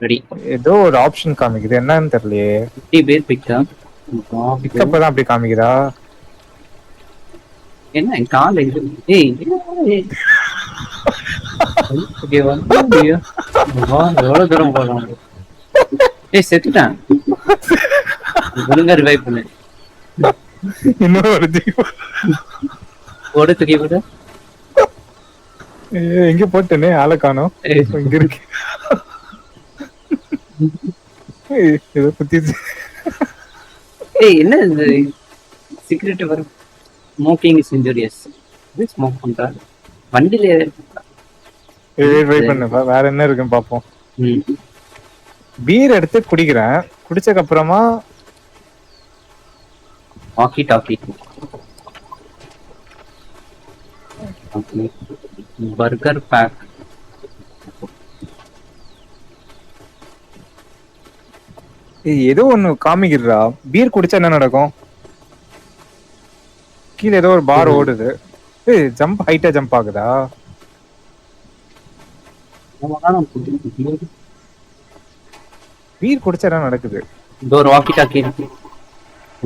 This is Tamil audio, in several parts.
ரெடி. ஏதோ ஒரு ஆப்ஷன் காமிக்குது, என்னன்னு தெரியலையே. 50 பேர் பிக்கா. பிக்கப் தான் அப்படி காமிக்குதா? என்ன என் கால் இது? ஏய் ஓகே வந்து எவ்வளவு தூரம் போகலாம்? ஏய் செத்துட்டான். ஒழுங்கா ரிவைவ் பண்ணு. இன்னும் ஒரு ஓட தூக்கி விட. எங்க போட்டேனே, ஆளை காணோம். இங்க இருக்கு. ஏதோ குத்திச்சு. ஏய் என்ன இது சீக்ரெட் வரும்? Smoking is injurious. இது ஸ்மோக் பண்றாரு வண்டியில. வெயிட் பண்ணுப்பா, வேற என்ன இருக்குன்னு பாப்போம். ம். பீர் எடுத்து குடிக்கிறேன். குடிச்சதுக்கு அப்புறமா walkie talkie. Okay. Burger pack. ஏதோ ஒண்ணு காமிக்கிறா. பீர் குடிச்சா என்ன நடக்கும்? கீழே ஏதோ ஒரு பார் ஓடுது. ஜம்ப் ஹைட்டா ஜம்ப் ஆகுதா? பீர் குடிச்சா என்ன நடக்குது? இந்த ஒரு வாக்கி டாக்கி இருக்கு.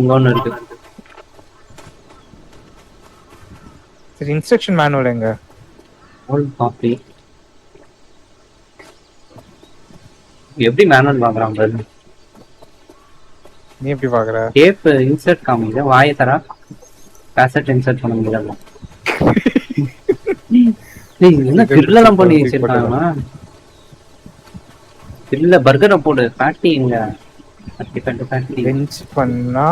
இங்க ஒண்ணு இருக்கு. சரி, இன்ஸ்ட்ரக்ஷன் மேனுவல் எங்க? Old copy. எப்படி மேனுவல் வாங்குறான் பாரு. நீ எப்படி பாக்குற? டேப் இன்சர்ட் காமிக்குது. வாயை தரா கேசட் இன்சர்ட் பண்ண முடியல. என்ன திருடலாம் பண்ணி வச்சிருக்காங்க. இல்ல பர்கரை போடு. பேட்டி இங்க பெஞ்ச் பண்ணா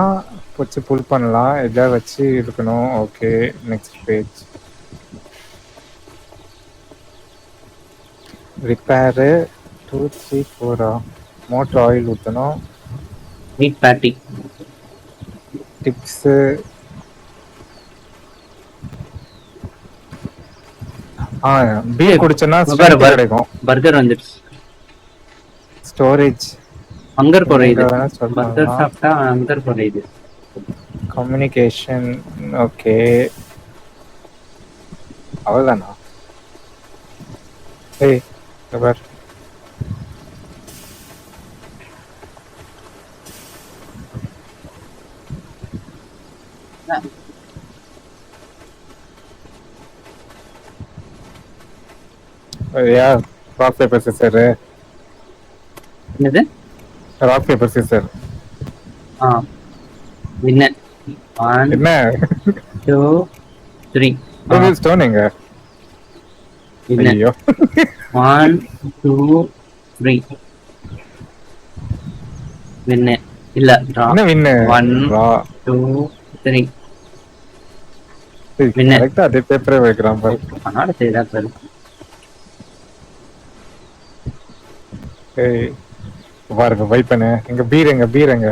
வச்சு புல் பண்ணலாம். எதை வச்சு இருக்கணும்? Okay, next page. Repair 2 3 4. Motor oil ஊற்றணும். மீட் பேட்டி டிப்ஸு. பீர் குடிச்சோன்னா கிடைக்கும். பர்கர் வந்துடுச்சு. ஸ்டோரேஜ் ஹங்கர் குறையுது. பர்கர் சாப்பிட்டா ஹங்கர் குறையுது. கம்யூனிகேஷன். ஓகே, அவ்வளோதானா? ஏய் பார், ராக் பேப்பர் சிசர். என்னது? Rock paper scissor. என்ன? என்ன 2 3 ஸ்டோன் எங்க? ஐயோ, 1 2 3 வின்னு. இல்ல என்ன வின்னு? 1 2 3 வின்னு. கரெக்ட்டா அதே பேப்பரே வைக்கிறான் பாரு. அனாட செய்தா பாரு. ஏய் பாருங்க, வைப் பண்ணு. எங்க பீர் எங்க? பீர் எங்க?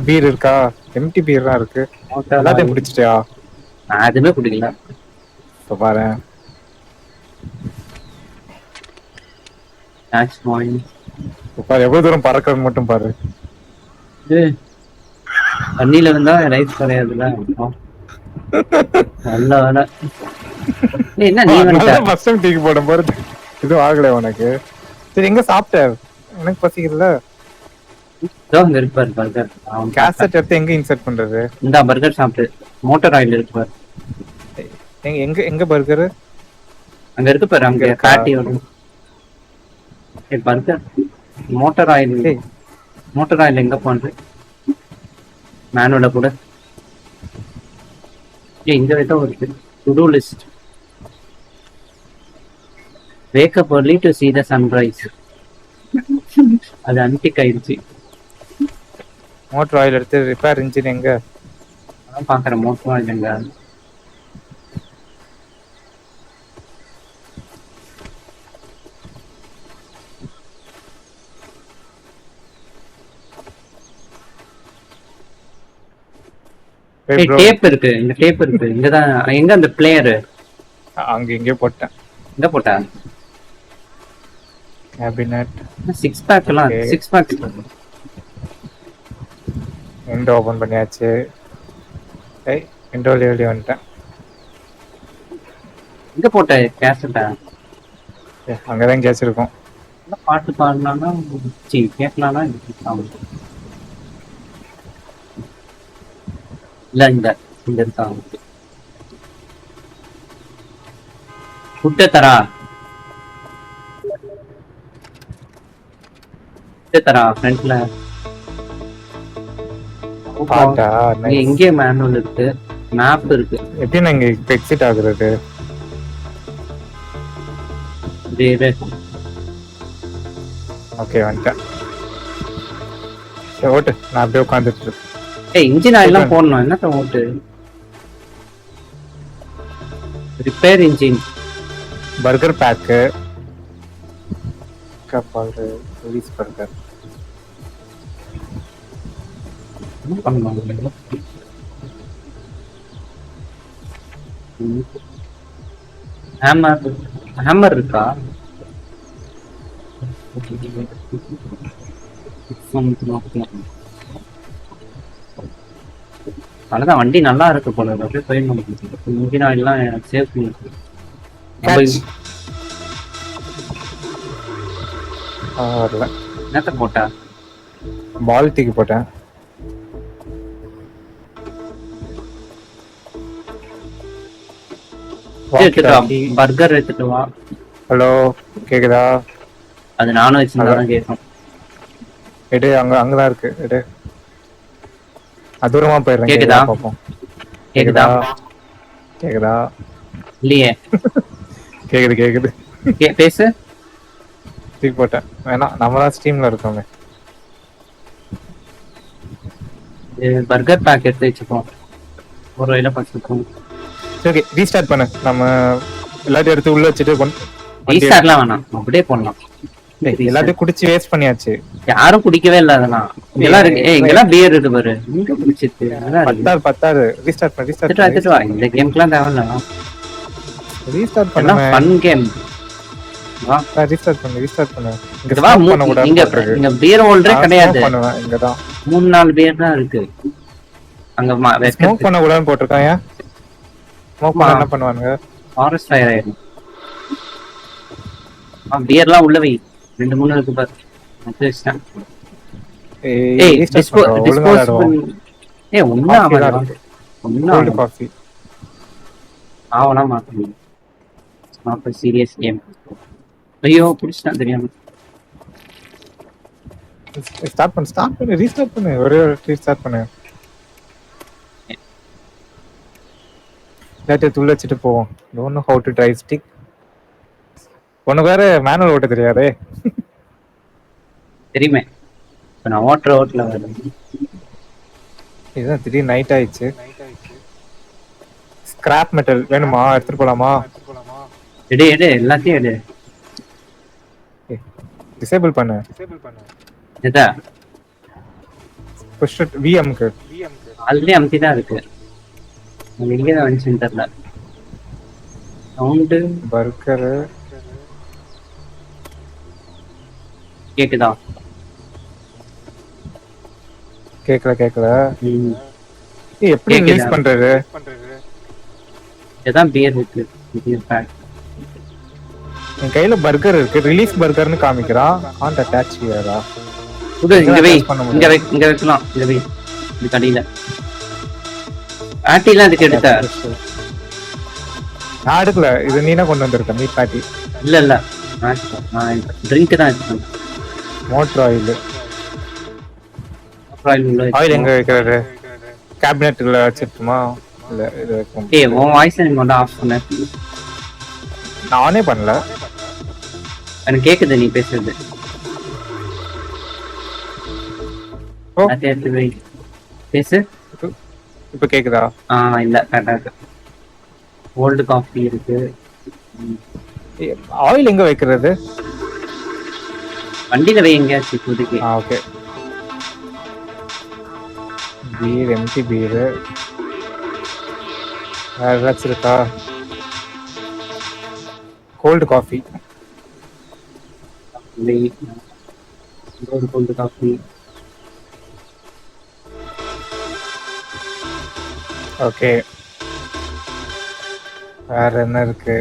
பீர் இருக்கா? எம்டி பீர் தான் இருக்கு. எல்லாத்தையும் குடிச்சிட்டியா? நான் எதுவுமே குடிக்கல. இப்போ பாரு. பாரு எவ்வளவு தூரம் பறக்கிறது மட்டும் பாரு. தண்ணியில இருந்தா ரைஸ் குறையாதுல. நல்ல வேலை. என்ன நீ ஃபர்ஸ்ட் டைம் டீக்கு போடும் போது இது ஆகல உனக்கு? சரி, எங்க சாப்பிட்ட? எனக்கு பசிக்குதுல. அங்க இருக்கு பாரு பர்கர். கேசட் எடுத்து எங்க இன்சர்ட் பண்றது? இந்த பர்கர் சாப்பிட்டு மோட்டார் ஆயில் இருக்கு பாரு. எங்க எங்க பர்கர்? அங்க இருக்கு பாரு. அங்க பேட்டி வரும். Burger motor oil. Motor oil எங்க பண்ற? மேனுவல கூட. இந்த விதம் இருக்கு. To to list. Wake up early to see the sunrise. அது அன்டிக் ஆயிடுச்சு. மோட்டர் ஆயில் எடுத்து ரிப்பேர் இன்ஜின் எங்க? அதான் பாக்குறேன். மோட்டர் ஆயில் எங்க? டேப் இருக்கு. இந்த டேப் இருக்கு. இங்கதான். எங்க அந்த பிளேயர்? அங்க எங்க போட்டேன். எங்க போட்ட? கேபினட். 6 பேக் எல்லாம் 6 பேக். விண்டோ ஓபன் பண்ணியாச்சு. ஏய், விண்டோல வெளிய வந்துட்டேன். எங்க போட்ட கேசட்ட? அங்கதான் கேஸ் இருக்கும். பாட்டு பாடலாம்னா சரி கேட்கலாம்னா இல்ல இந்த இருக்காங்க புட்டு தரா ஃப்ரண்ட்ல பாட்டா எங்கே மேனுவல் இருக்கு மேப் இருக்கு எப்படி நாங்க எக்ஸிட் ஆகுறது ஓகே வந்துட்டேன் ஓட்டு நான் அப்படியே உட்காந்துட்டு ஏய் இன்ஜின் ஆயிலாம் போடணும் என்னத்த ஓட்டு repair engine burger pack police burger hammer இருக்கா அதான் வண்டி நல்லா இருக்கு போல அப்படியே போயிடணும் இன்ஜின் ஆயிலாம் சேவ் பண்ணி வரல என்னத்த போட்டா பால் தூக்கி போட்டேன் பர்கர் எடுத்துட்டு வா ஹலோ கேக்குதா அது நானும் வச்சிருந்தாலும் கேட்கும் எடு அங்கதான் இருக்கு எடு தூரமா போயிடுறேன் கேக்குதா பாப்போம் கேக்குதா கேக்குதா இல்லையே கேக்குது பேசு தூக்கி போட்டேன் வேணாம் நம்ம தான் ஸ்டீம்ல இருக்கோமே பர்கர் பேக் எடுத்து வச்சுப்போம் ஒரு வயல பார்த்துப்போம் ஓகே ரீஸ்டார்ட் பண்ணு நம்ம எல்லாத்தையும் எடுத்து உள்ள வச்சுட்டு ரீஸ்டார்ட்லாம் வேணாம் அப்படியே போடலாம் எல்லாத்தையும் குடிச்சு வேஸ்ட் பண்ணியாச்சு யாரும் குடிக்கவே இல்ல அதெல்லாம் இதெல்லாம் இருக்கு இங்கெல்லாம் பியர் இருக்கு பாரு இங்க குடிச்சிட்டு பத்தாது ரீஸ்டார்ட் பண்ணு ரீஸ்டார்ட் வா இந்த கேம்க்குலாம் தேவையில்ல ரீஸ்டார்ட் பண்ணு ஃபன் கேம் வா ரீஸ்டார்ட் பண்ணு இங்க வா பண்ண கூடாது இங்க பியர் ஹோல்டரே கிடையாது பண்ணுவேன் இங்க தான் 3-4 பியர் தான் இருக்கு அங்க ஸ்மோக் பண்ண கூடாதுன்னு போட்டுருக்காங்க ஸ்மோக் பண்ண என்ன பண்ணுவாங்க ஃபாரஸ்ட் ஃபயர் ஆயிடும் பியர்லாம் உள்ள வை 2-3 இருக்கு பாரு அது வச்சேன் ஏய் டிஸ்போஸ் ஏய் ஒண்ணா கோல்ட் காபி ஆவலாம் மாட்டேன் நாட் a சீரியஸ் கேம் ஐயோ புடிச்சா தெரியாம ஸ்டார்ட் பண்ணு ரீஸ்டார்ட் பண்ணு ஒரே ரீஸ்டார்ட் பண்ணு லேட்டர் துள்ள வச்சுட்டு போவோம் don't know how to drive stick உனக்கு வேற மேனுவல் ஓட்ட தெரியாதே தெரியுமே இப்போ நான் ஓட்டல வரேன் இதுதான் திடீர்னு நைட் ஆயிடுச்சு ஸ்கிராப் மெட்டல் வேணுமா எடுத்துட்டு போலாமா எடு எல்லாத்தையும் எடு டிசேபிள் பண்ணு எதா புஷ் விஎம்க்கு ஆல்ரெடி அமுத்தி தான் இருக்கு எங்கே தான் வந்துச்சுன்னு தெரியல சவுண்டு பர்கர் கேக்குதா கேக்கல எப்படி ரிலீஸ் பண்றது இதான் பியர் இருக்கு பியர் பேக் என் கையில பர்கர் இருக்கு ரிலீஸ் பர்கர்னு காமிக்கிறான் காண்ட் அட்டாச் ஹியரா இங்க வைக்கலாம் இங்க வை இது கடியில ஆட்டிலாம் இதுக்கு எடுத்த நான் எடுக்கல இது நீனா கொண்டு வந்திருக்க மீட் பாட்டி இல்ல நான் ட்ரிங்க் தான் எடுத்தேன் மோட்டர் ஆயில் எங்க வைக்கிறது கேபினெட்ல வச்சிருக்குமா இல்ல இது வைக்கும் ஏய் உன் வாய்ஸ் நீ மட்டும் ஆஃப் பண்ண நானே பண்ணல எனக்கு கேக்குது நீ பேசுறது பேசு இப்ப கேக்குதா இல்ல கரெக்டா இருக்கு ஓல்டு காஃபி இருக்கு ஆயில் எங்க வைக்கிறது வண்டியில வை எங்கேயாச்சும் இப்போதைக்கு ஓகே பீர் எம்டி பீர் வேற ஏதாச்சும் இருக்கா cold coffee cold coffee okay வேற என்ன இருக்கு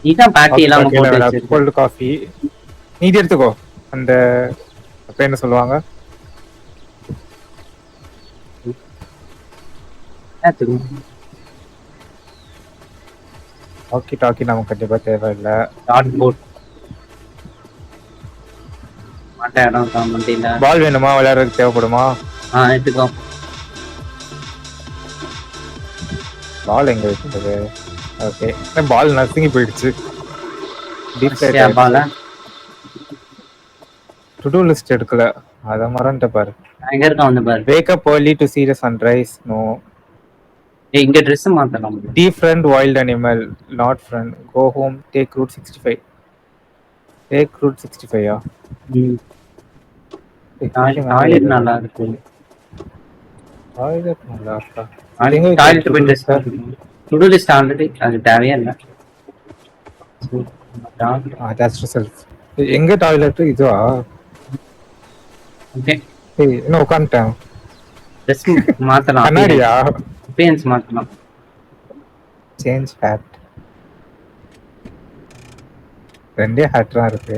நீதான் பாட்டி எல்லாம் போட்டு கோல்டு காஃபி நீதி எடுத்துக்கோ. அந்த அப்ப என்ன சொல்லுவாங்க, வாக்கி டாக்கி நமக்கு கண்டிப்பா தேவையில்லை. டாட் போட் மாட்டேன் இடம் தான் வண்டியில. பால் வேணுமா, விளையாடுறதுக்கு தேவைப்படுமா? எடுத்துக்கோ. பால் எங்க வச்சுட்டது? ஓகே, பால் நசுங்கி போயிடுச்சு. பால டு டூ லிஸ்ட் எடுக்கல, அத மறந்துட்ட பாரு. எங்க இருக்கான் வந்து பாரு. Wake up early to see the sunrise. No. இங்க ட்ரெஸ் மாத்தலாம். Defriend wild animal. Not friend. Go home. Take route 65. Take route 65. Toilet நல்லா இருக்கு. டாய்லெட் நல்லா இருக்கா? டாய்லெட் போய் dress to do list already அது தேவையே இல்லை. எங்க டாய்லெட் இதுவா? ஓகே, என்ன உட்காந்துட்டேன். ட்ரெஸ் மாத்தலாம். கண்ணாடியா? அப்பியரன்ஸ் மாத்தலாம். Change hat. ரெண்டே ஹேட் தான் இருக்கு.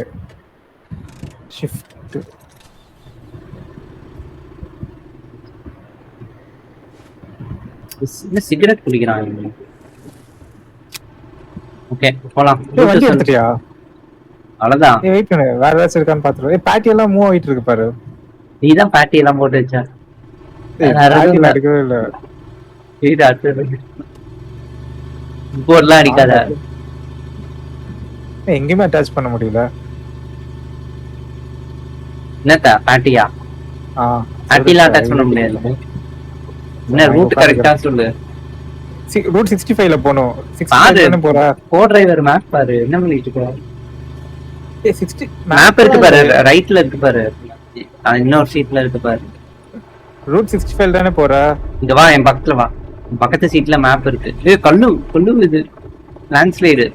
ஷிஃப்ட். சிகரெட் குடிக்கிறாங்க. ஓகே போலாம். வண்டி எடுத்துட்டியா? அவ்வளவுதான். வெயிட் பண்ணு, வேற ஏதாச்சும் இருக்கான்னு பாத்துருவோம். பேட்டி எல்லாம் மூவ் ஆயிட்டு இருக்கு பாரு. நீதான் பேட்டி எல்லாம் போட்டு வச்சா? அடிக்கவே இல்ல. போர்லாம் அடிக்காத. எங்கேயுமே அட்டாச் பண்ண முடியல. என்னத்தா பேட்டியா? பேட்டிலாம் அட்டாச் பண்ண முடியாது. என்ன ரூட் கரெக்ட்டா சொல்லு. ரூட் 65 ல போணும். 65 தான போற. கோ டிரைவர் மேப் பாரு. என்ன பண்ணிட்டு இருக்க? 60 மேப் இருக்கு பாரு, ரைட்ல இருக்கு பாரு. இன்னொரு சீட்ல இருக்கு பாரு. ரூட் 65 தானே போற. இங்க வா, என் பக்கத்துல வா. பக்கத்து சீட்ல மேப் இருக்கு. கல்லு இது லேண்ட்ஸ்லைடு.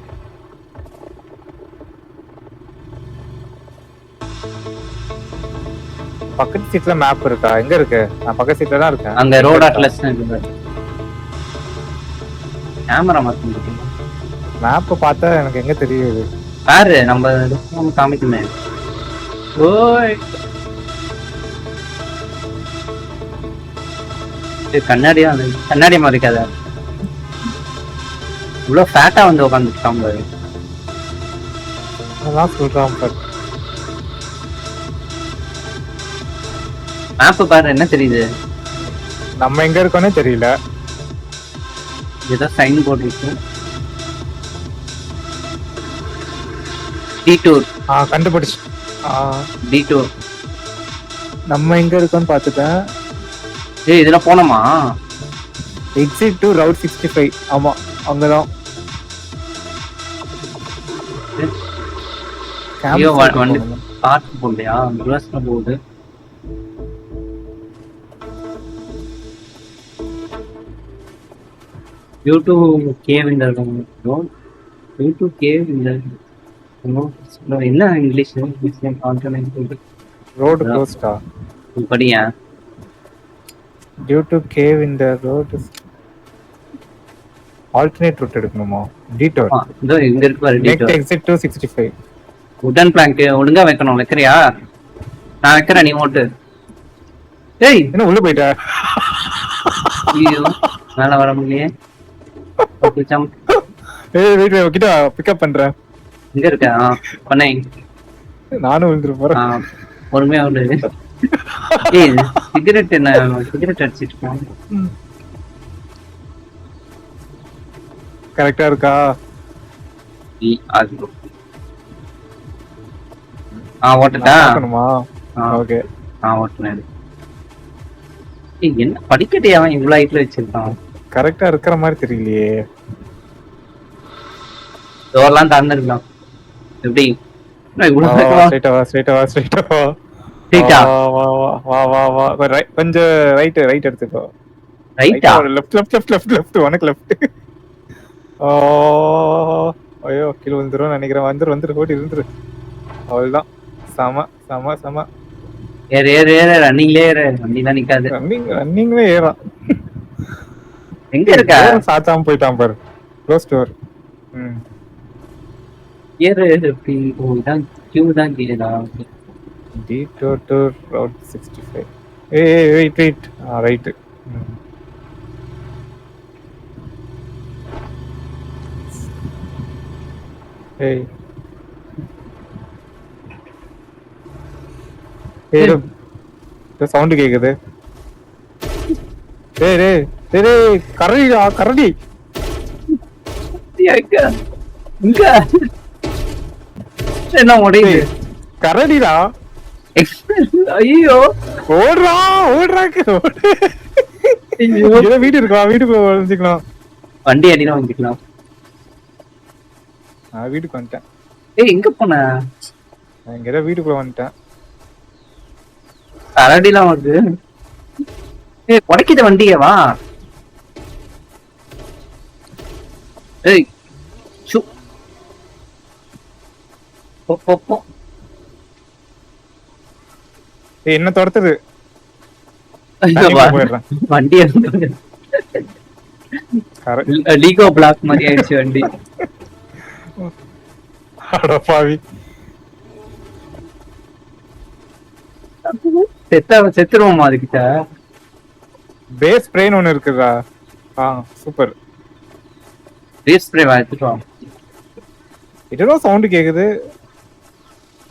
பக்கத்து சீட்ல மேப் இருக்கா? எங்க இருக்கு? நான் பக்கத்து சீட்ல தான் இருக்கேன். அங்க ரோட் அட்லஸ் இருக்கு பாரு. கேமரா மாத்தி மேப் பார்த்தா எனக்கு எங்க தெரியுது பாரு. நம்ம காமிக்குமே. ஓய் கண்ணாடியா? கண்ணாடி மாதிரி இருக்காத. இவ்வளவு ஃபேட்டா வந்து உட்காந்துட்டான் பாரு. அதான் சொல்றான் பாரு. மேப் பாரு, என்ன தெரியுது? நம்ம எங்க இருக்கோனே தெரியல. ஏதோ சைன் போர்டு இருக்கு. டீடூர். கண்டுபிடிச்சு. டீடூர். நம்ம எங்க இருக்கோன்னு பாத்துட்டேன். இதுல போனோமா? Exit to route 65. ஆமா, அங்கதான். வண்டி பார்த்து போலையா? ரிவர்ஸ்ல போகுது. Due to cave in the road. Due to cave in the என்ன இங்கிலீஷ் ரோடு க்ளோஸ்டா படியா? Due to cave in the road. Alternate route எடுக்கணுமா? டீடோர். இதோ இங்க இருக்கு பாரு. Detour. Exit to 65. Wooden blank ஒழுங்கா வைக்கணும். வைக்கறியா? நான் வைக்கிறேன், நீ ஓட்டு. ஏய், என்ன உள்ள போயிட்ட? ஐயோ, மேல வர முடியலையே. Okay jump. ஏய் வெயிட், கிட்ட பிக்கப் பண்றேன். இங்க இருக்க. பண்ணே. நானும் விழுந்துற போறேன். பொறுமையா விடு. ஏய், சிகரெட் என்ன? சிகரெட் அடிச்சிட்டு இருக்கேன். கரெக்ட்டா இருக்கா? அது ஓட்டட்டா? ஓட்டணுமா? ஓகே. ஓட்டுனேன். ஏய், என்ன படிக்கட்டே அவன் இவ்வளவு ஹைட்ல வச்சிருக்கான்? கரெக்ட்டா இருக்கிற மாதிரி தெரியலையே. டோர்லாம் திறந்துருக்கலாம். எப்படி? ஸ்ட்ரைட்டா வா. ஸ்ட்ரைட்டா வா வா வா வா. கொஞ்சம் ரைட் எடுத்துக்கோ. ரைட்டா? லெஃப்ட் உனக்கு லெஃப்ட். ஐயோ, கீழ வந்துரும் நினைக்கிறேன். வந்துரு ஓடி இருந்துரு. அவ்வளவுதான். சம ஏறு ரன்னிங்லயே ஏறு. வண்டிலாம் நிக்காது. ரன்னிங்ல ஏறா. எங்க இருக்க? சாத்தாம போயிட்டான் பாரு. Close door. ஏறு எப்படி ஓ இதான் கியூ தான் கேடா detour to route 65. Hey, wait. Right. Hey. Hey, இந்த சவுண்ட் கேக்குது. டேய் கரடி. எங்க இங்க என்ன உடையுது கரடிடா. ஐயோ ஓடுறா. ஏதோ வீடு இருக்கா, வீட்டுக்குள்ள வந்துக்கலாம். வண்டி அடினா வந்துக்கலாம். நான் வீட்டுக்கு வந்துட்டேன். ஏய் எங்க போன? நான் இங்க ஏதோ வீட்டுக்குள்ள வந்துட்டேன். கரடிலாம் வருது. ஏய் உடைக்கிற வண்டியே வா. ஏய் சு போ ஏய் என்ன துரத்துது? போயிடுறேன். வண்டி லீகோ பிளாக் மாதிரி ஆயிடுச்சு வண்டி. பாவி செத்துருவோமா அதுக்கிட்ட? பேஸ் ஸ்ப்ரேன்னு ஒண்ணு இருக்குதா? சூப்பர். பேஸ் ஸ்ப்ரே எடுத்துட்டோம். இதோ சவுண்ட் கேக்குது.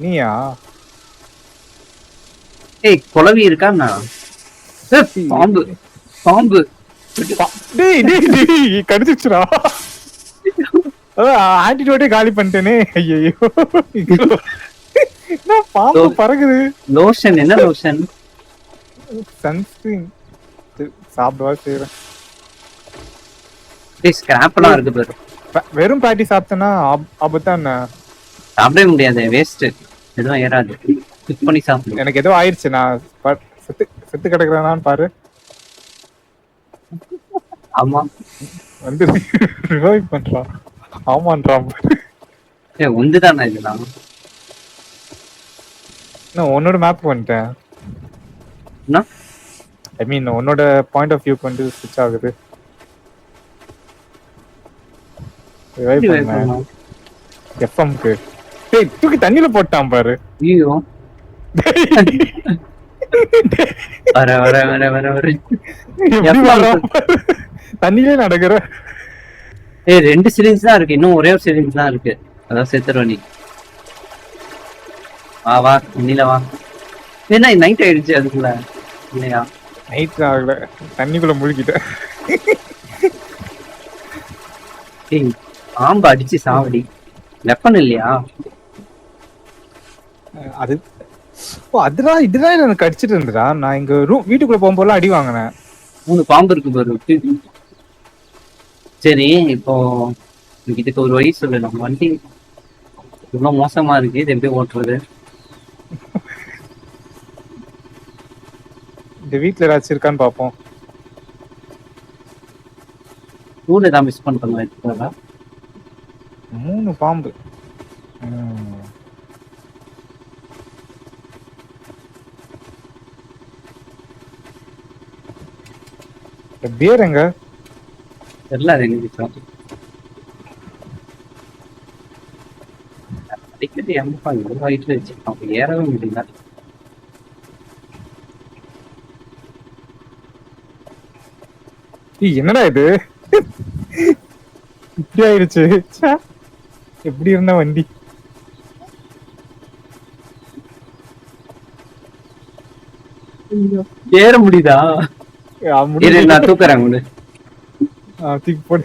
நீயா? ஏய் குளவி இருக்காண்ணா? பாம்பு டேய் கடிச்சிச்சுடா. ஆன்டிடோட்டே காலி பண்ணிட்டேனே. ஐயோ பாம்பு பறக்குது. லோஷன் என்ன லோஷன்? சன்ஸ்கிரீன் சாப்பிடுவா செய்யறேன். ஸ்கிராப்லாம் இருக்கு பாரு. வெறும் பாட்டி சாப்பிட்டேன்னா ஆபத்தான். சாப்பிடவே முடியாது, வேஸ்ட். எதுவும் ஏறாது. குக் பண்ணி சாப்பிடு. எனக்கு ஏதோ ஆயிடுச்சு. நான் செத்து கிடக்குறானான்னு பாரு. ஆமா வந்து ரிவைவ் பண்றான். ஆமான்றான். உந்துதானே இதெல்லாம். நான் உன்னோட மேப் வந்துட்டேன். ஐ மீன் உன்னோட பாயிண்ட் ஆஃப் வியூக்கு வந்து ஸ்விட்ச் ஆகுது. ரிவைவ் பண்ண எஃப்எம்க்கு. டேய் தூக்கி தண்ணில போட்டான் பாரு. ஐயோ வர தண்ணிலே நடக்குற. ஏய் 2 சிலிண்ட்ஸ் தான் இருக்கு, இன்னும் ஒரே ஒரு சிலிண்ட்ஸ் தான் இருக்கு. அதான் செத்துறோம் நீ. வா தண்ணில வா. என்ன நைட் ஆயிடுச்சு அதுக்குள்ள? இல்லையா நைட் ஆகல, தண்ணிக்குள்ள முழுகிட்டேன். ஏய் பாம்பு அடிச்சு சாவடி. வெப்பன் இல்லையா? அது அதுதான் இதுதான் எனக்கு அடிச்சிட்டு இருந்துடா. நான் இங்க வீட்டுக்குள்ள போகும்போது அடி வாங்கினேன். 3 பாம்பு இருக்கு பாரு. சரி இப்போ இதுக்கு ஒரு வழி சொல்லு. நம்ம வண்டி இவ்வளவு மோசமா இருக்கு, இது எப்படி ஓட்டுறது? இந்த வீட்டுல ஏதாச்சும் இருக்கான்னு பாப்போம். ரூல் ஏதாவது மிஸ் பண்றோம். 3 பாம்பு. பியர் எங்க? தெரியல, அது எங்க அடிக்கடி எம்பா இவ்வளவு ஹைட்ல வச்சிருக்கோம், ஏறவே முடியல. என்னடா இது இப்படி ஆயிடுச்சு? எப்படி இருந்த வண்டி? ஏற முடியுதா? நான் தூக்குறேன். தூக்கி போடு.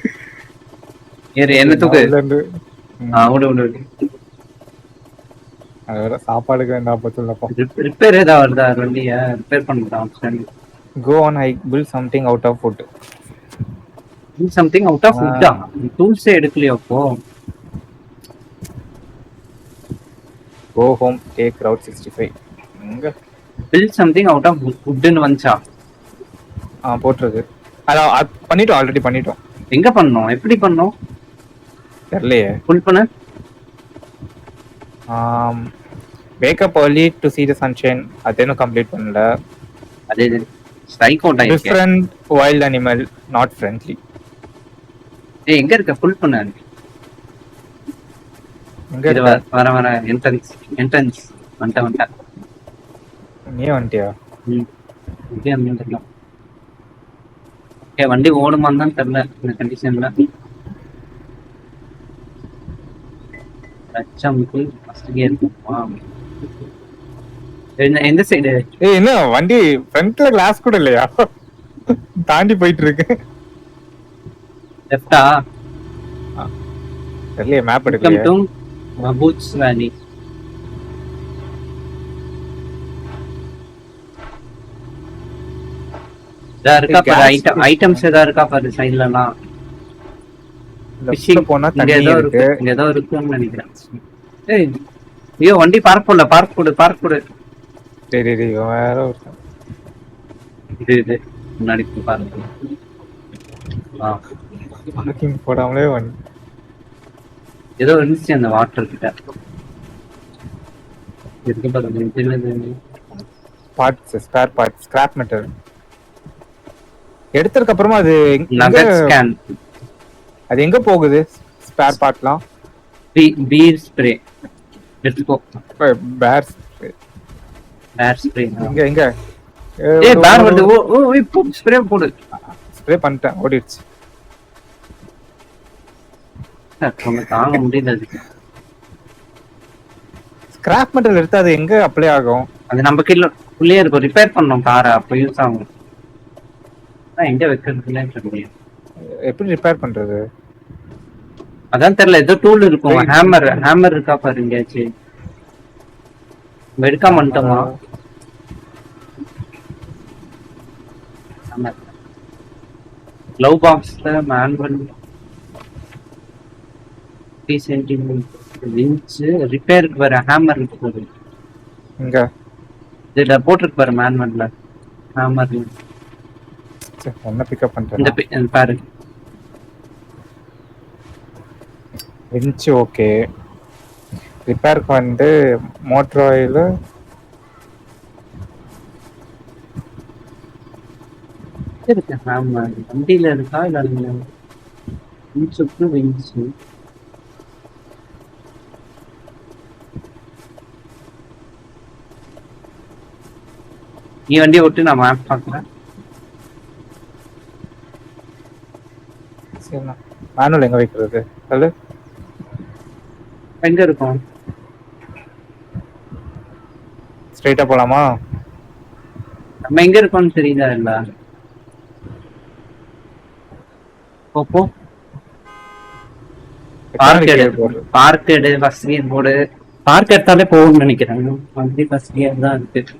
என்ன தூக்கு. சாப்பாடுக்கு வேண்டாம். ரிப்பேர் ஏதாவது வருதா வண்டிய? ரிப்பேர் பண்ணலாம். Go on hike, build something out of wood. Build something out of wood. Tools எடுக்கலையோ அப்போ? Go home, take route 65. எங்க? Build something out of wood ன்னு வந்துச்சா? போட்டுருக்கு. அதான் பண்ணிட்டோம், ஆல்ரெடி பண்ணிட்டோம். எங்க பண்ணோம்? எப்படி பண்ணோம் தெரியலையே. ஃபுல் பண்ண. wake up early to see the sunshine. அதேனும் கம்ப்ளீட் பண்ணல. அதே ஸ்ட்ரைக் அவுட் ஆயிடுச்சு. Different wild animal, not friendly. எங்க இருக்க? ஃபுல் பண்ண. எங்க இது இருக்க? வர என்ட்ரன்ஸ் வந்துட்டேன். நீ வந்துட்டியா? எப்படி அப்படின்னு தெரியல. ஓகே, வண்டி ஓடுமான்னு தான் தெரியல இந்த கண்டிஷன்ல. லட்சம்க்கு ஃபர்ஸ்ட் கியர் இருக்குமா? எந்த சைடு? ஏய் என்ன வண்டி ஃப்ரண்ட்ல கிளாஸ் கூட இல்லையா? தாண்டி போயிட்டு இருக்கு. லெஃப்டா? தெரியல, மேப் வெல்கம் எடுக்கலையே. டு மபூச் வேலி. இருக்கா பாரு, ஐட்டம்ஸ் ஏதாவது இருக்கா பாரு சைட்லலாம். லெஃப்ட்ல போனா இங்க தண்ணி ஏதோ இருக்கு. இருக்கு, இங்க ஏதோ இருக்குன்னு நினைக்கிறேன். ஏய் ஐயோ, வண்டி பார்க் போடு. சரி வேற ஒருத்தன். இது முன்னாடி போய் பாருங்க. பார்க்கிங் போடாமலே வண்டி ஏதோ இருந்துச்சு அந்த வாட்டர் கிட்ட. இருக்கு பாருங்க. Parts, spare parts, scrap metal. எடுத்ததுக்கு அப்புறமா அது நகட் ஸ்கேன். அது எங்க போகுது ஸ்பேர் பார்ட்லாம்? பீர் ஸ்ப்ரே எடுத்துக்கோ. பேர் ஸ்ப்ரே எங்க ஏய் பேர் வருது. ஓ ஸ்ப்ரே போடு. ஸ்ப்ரே பண்ணிட்டேன், ஓடிடுச்சு. தாங்க முடியல. ஸ்கிராப் மெட்டல் எடுத்து அது எங்க அப்ளை ஆகும்? அது நம்ம கீழே உள்ளே இருக்கும். ரிப்பேர் பண்ணோம் காரை, அப்போ யூஸ் ஆகும். எங்க வைக்கிறதுன்னு தெரியல. எப்படி ரிப்பேர் பண்றது அதான் தெரியல. ஏதோ டூல் இருக்கும். ஹேமர் இருக்கா பாரு எங்கேயாச்சும். எடுக்காம வந்துட்டோமா? க்ளவ் பாக்ஸ்ல மேனுவல் 3 சென்டிமீட்டர் விஞ்ச் ரிப்பேருக்கு வர ஹேமர் இருக்கு. இங்க இதுல போட்டுருக்கு பாரு மேனுவல்ல ஹேமர். ஒன்ன பிக்கப் பண்றேன். இந்த பாரு விஞ்ச். ஓகே, ரிப்பேருக்கு வந்து மோட்டர் ஆயில் இருக்கு. ஹேமர் வண்டியில இருக்கா இல்ல விஞ்சுக்கு விஞ்ச். நீ வண்டியை விட்டு நான் மேப் பாக்குறேன். மேனுவல் எங்க வைக்கிறது சொல்லு. எங்க இருக்கும்? ஸ்ட்ரைட்டா போலாமா? நம்ம எங்க இருக்கோம்னு தெரியுதா? இல்ல போ. பார்க் எடு ஃபர்ஸ்ட் கியர் போடு. பார்க் எடுத்தாலே போகும்னு நினைக்கிறேன். வண்டி ஃபர்ஸ்ட் கியர் தான் இருக்கு.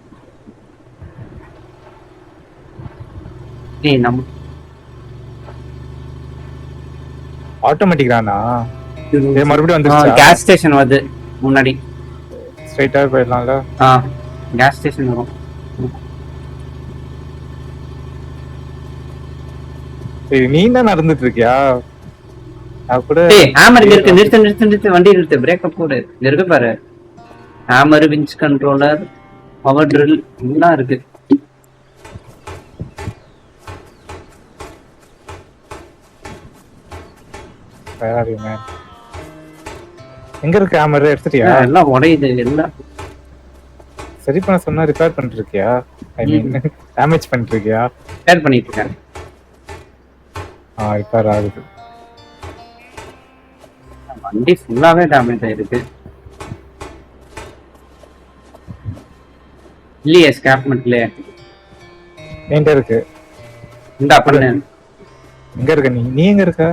ஏய் நம்ம ஆட்டோமேட்டிக் தானா? மறுபடியும் வந்து கேஸ் ஸ்டேஷன் வருது முன்னாடி. ஸ்ட்ரைட்டா போயிடலாம்ல? கேஸ் ஸ்டேஷன் வரும். நீ தான் நடந்துட்டு இருக்கியா? ஹேமர் இருக்கு. நிறுத்து வண்டி நிறுத்து. பிரேக்கப் போடு. இருக்கு பாரு hammer, winch controller, power drill எல்லாம் இருக்கு. எங்க இருக்கு ஹேமர்? எடுத்துட்டியா? எல்லாம் உடையுது எல்லாம். சரி பண்ண சொன்னா ரிப்பேர் பண்ணிட்டு இருக்கியா? ஐ மீன் டேமேஜ் பண்ணிட்டு இருக்கியா? ரிப்பேர் பண்ணிட்டு இருக்கேன். ரிப்பேர் ஆகுது. வண்டி ஃபுல்லாவே டேமேஜ் ஆயிருக்கு. இல்லையே ஸ்கிராப்மெண்ட்ல எங்க இருக்கு? இந்த பண்ணு. எங்க இருக்க நீ எங்க இருக்க?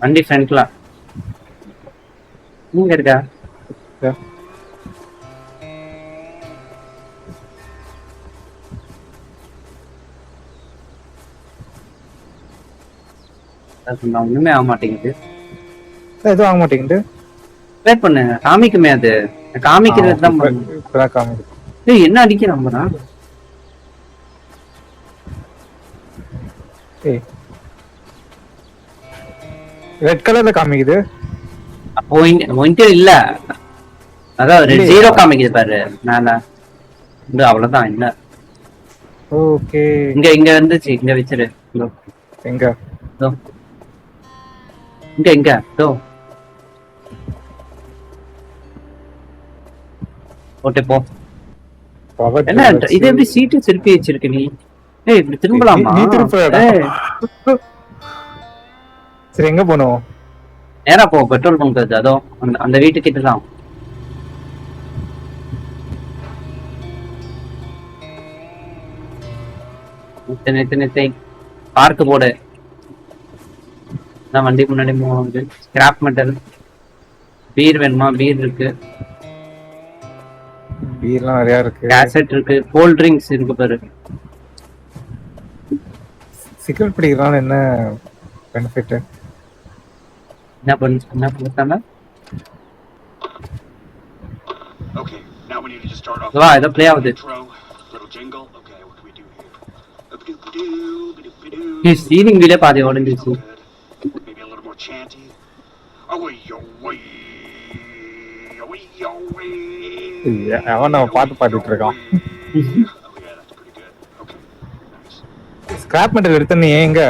வண்டி ஃப்ரண்ட்ல. நீங்க இருக்கா? ஒண்ணுமே ஆக மாட்டேங்குது. எதுவும் ஆக மாட்டேங்குது. ரிப்பேர் பண்ணு. காமிக்குமே அது. காமிக்கிறது தான் காமிக்குது. ஏய் என்ன அடிக்க நம்புறா? ரெட் கலர்ல காமிக்குது. பாயிண்ட் இல்ல. அதான் ஒரு 0 காமிக்குது பாரு மேல. இது அவ்வளவுதான். இல்ல ஓகே, இங்க வந்துச்சு. இங்க வெச்சிரு. எங்க? இங்க ஓகே போ. பவர் என்ன இது எப்படி சீட்டு திருப்பி வச்சிருக்க நீ? ஏய் இப்படி திரும்பலாமா? நீ திருப்படா. சரி எங்க போனோம்? நேரா போ, பெட்ரோல் பங்க் அது அதோ அந்த வீட்டு கிட்ட தான். நிறுத்து பார்க்கு போடு. நான் வண்டி முன்னாடி போகுது. Scrap metal. பீர் வேணுமா? பீர் இருக்கு. பீர்லாம் நிறைய இருக்கு. கேசட் இருக்கு. கோல்ட் ட்ரிங்க்ஸ் இருக்கு பாரு. சிகரெட் பிடிக்கிறதுனால என்ன பெனிஃபிட்? என்ன பண்ணாங்க? Okay, now we need to just start off. வா ஏதோ ப்ளே ஆகுது. Little jingle. Okay, what can we do here? நீ சீலிங் வீலே பாதி உடைஞ்சிச்சு. Maybe a little more chanty. Away, away, away, away. அவன் நம்ம பாட்டுட்டு இருக்கான். Oh yeah, that's pretty good. Okay, nice. Scrap metal எடுத்த நீ எங்க?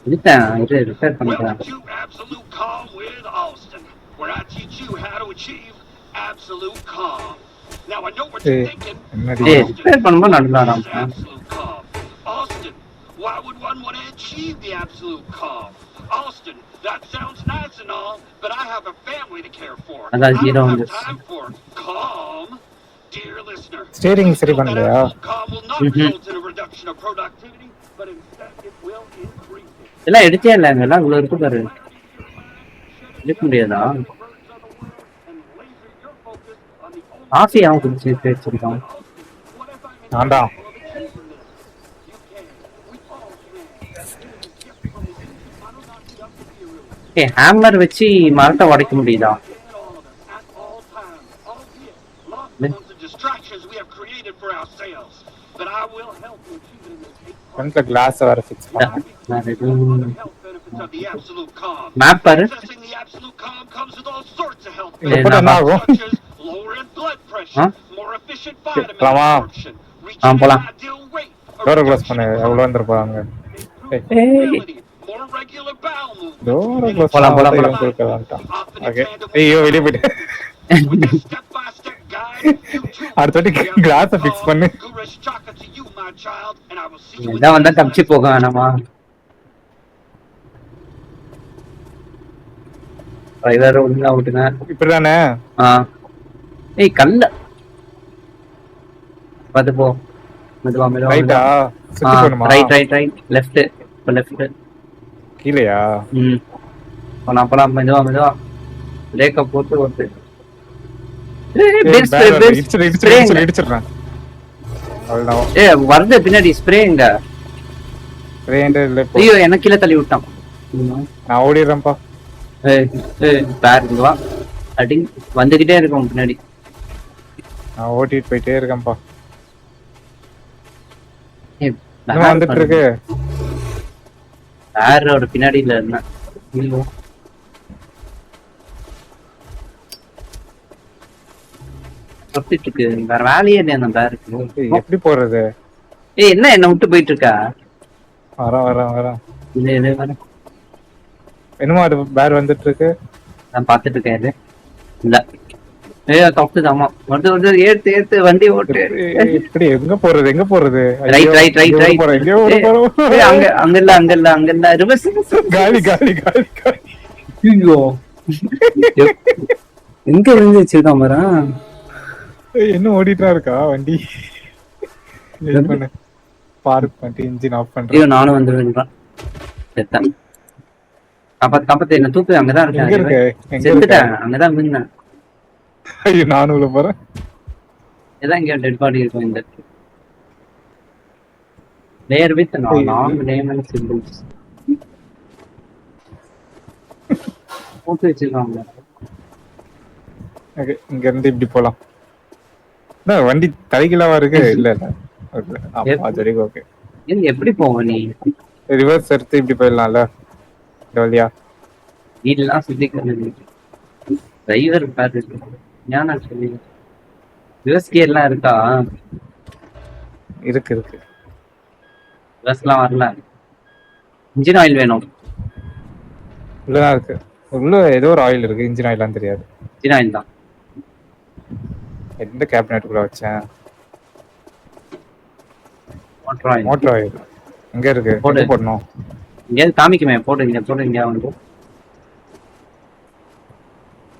எடுத்தேன், இது ரிப்பேர் பண்றேன். Welcome to Absolute Calm with Austin, where I teach you how to achieve absolute calm. Now I know what you're thinking. ஏய் ரிப்பேர் பண்ணும்போது நடந்தாராம். Absolute calm. Austin, why would one want to achieve the absolute calm? Austin, that sounds nice and all, but I have a family to care for. I don't have time for calm. Dear listener, steering சரி பண்ணலையா? calm will not result in a reduction of productivity, but instead it will increase it. எல்லாம் எடுத்தே இல்லங்க, எல்லாம் இவ்வளவு இருக்கு பாரு. எடுக்க முடியாதா? காஃபி அவன் குடிச்சு வச்சிருக்கான். ஆண்டா ஏய் ஹேமர் வச்சு மரத்தை உடைக்க முடியுதா? ஃப்ரண்ட்ல கிளாஸ் வர ஃபிக்ஸ் பண்ணு. மேப் பாரு. என்ன ஆகும்? போலாம். டோரை க்ளோஸ் பண்ணு. எவ்வளவு வந்துருப்பாங்க? டோரை க்ளோஸ் போலாம் போலாம் பண்ணலாம் கொடுக்கலாம்டா. ஓகே. ஐயோ வெளிய போய்டு. அடுத்த வாட்டி கிளாஸை ஃபிக்ஸ் பண்ணு. இதான் வந்தா தப்பிச்சு போக வேணாமா? டிரைவர் ஒழுங்கா விட்டுங்க. இப்படிதானே? ஏய் கல்ல பாத்து போ. மெதுவா மெதுவா. ரைட்டா? சுத்தி போணுமா? Right right right left. இப்போ லெஃப்ட். கீழயா? போலாம் மெதுவா மெதுவா. பிரேக்க போட்டு ஓட்டு. இடிச்சிடுறேன். வருது பின்னாடி ஸ்ப்ரேங்க. ஐயோ எனக்கு கீழே தள்ளி விட்டான். நான் ஓடிடுறேன்ப்பா. பாருங்களா அடி வந்துகிட்டே இருக்கும் பின்னாடி. நான் ஓட்டிட்டு போயிட்டே இருக்கேன்ப்பா. வந்துட்டு இருக்கு. யாரோட பின்னாடியில இருந்தேன். இருக்கு வேற வேலையே இல்லையா அந்த பேருக்கு? எப்படி போறது? ஏய் என்ன என்ன விட்டு போயிட்டு இருக்கா? வரேன். என்னமோ அது பேர் வந்துட்டு இருக்கு. நான் பாத்துட்டு இருக்கேன். இது இல்ல தப்புதாமா. வந்து ஏத்து வண்டி ஓட்டு. எப்படி எங்க போறது? ரைட் அங்க இல்ல ரிவர்ஸ். காலி. ஐயோ எங்க இருந்து வச்சிருக்கான் பாரு. என்ன ஓடிட்டா இருக்கா வண்டி? பார்க் பண்ணிட்டு இன்ஜின் ஆஃப் பண்றேன். ஐயோ நானும் வந்துடுறேன். செத்தேன். காப்பாத்து என்ன தூக்கு. அங்கதான் இருக்கேன். செத்துட்டேன். அங்கதான் நின்னேன். ஐயோ நானும் உள்ள போறேன். இதான் இங்க டெட் பாடி இருக்கும். இந்த layer with long name and symbols போட்டு வச்சிருக்காங்க. ஓகே இங்க இருந்து இப்படி போலாம். வண்டி தலைகீழாவா இருக்கு? இல்ல சரி ஓகே. எப்படி போவ நீ? ரிவர்ஸ் எடுத்து இப்படி போயிடலாம்ல இந்த வழியா? வீடெல்லாம் சுத்திக்கிறது. டிரைவர் பாரு ஞானா சொல்லி. ரிவர்ஸ் கியர்லாம் இருக்கா? இருக்கு. ரிவர்ஸ்லாம் வரல. இன்ஜின் ஆயில் வேணும். உள்ளதான் இருக்கு. உள்ள ஏதோ ஒரு ஆயில் இருக்கு. இன்ஜின் ஆயிலாம் தெரியாது. இன்ஜின் ஆயில் தான். எந்த கேபினெட்டுக்குள்ள வச்சேன்? மோட்டர் மோட்டர் ஆயில் எங்க இருக்கு? போடு. எங்க போடணும்? எங்கேயாவது காமிக்குமே, போட்டு இங்க போட்டு இங்க வந்து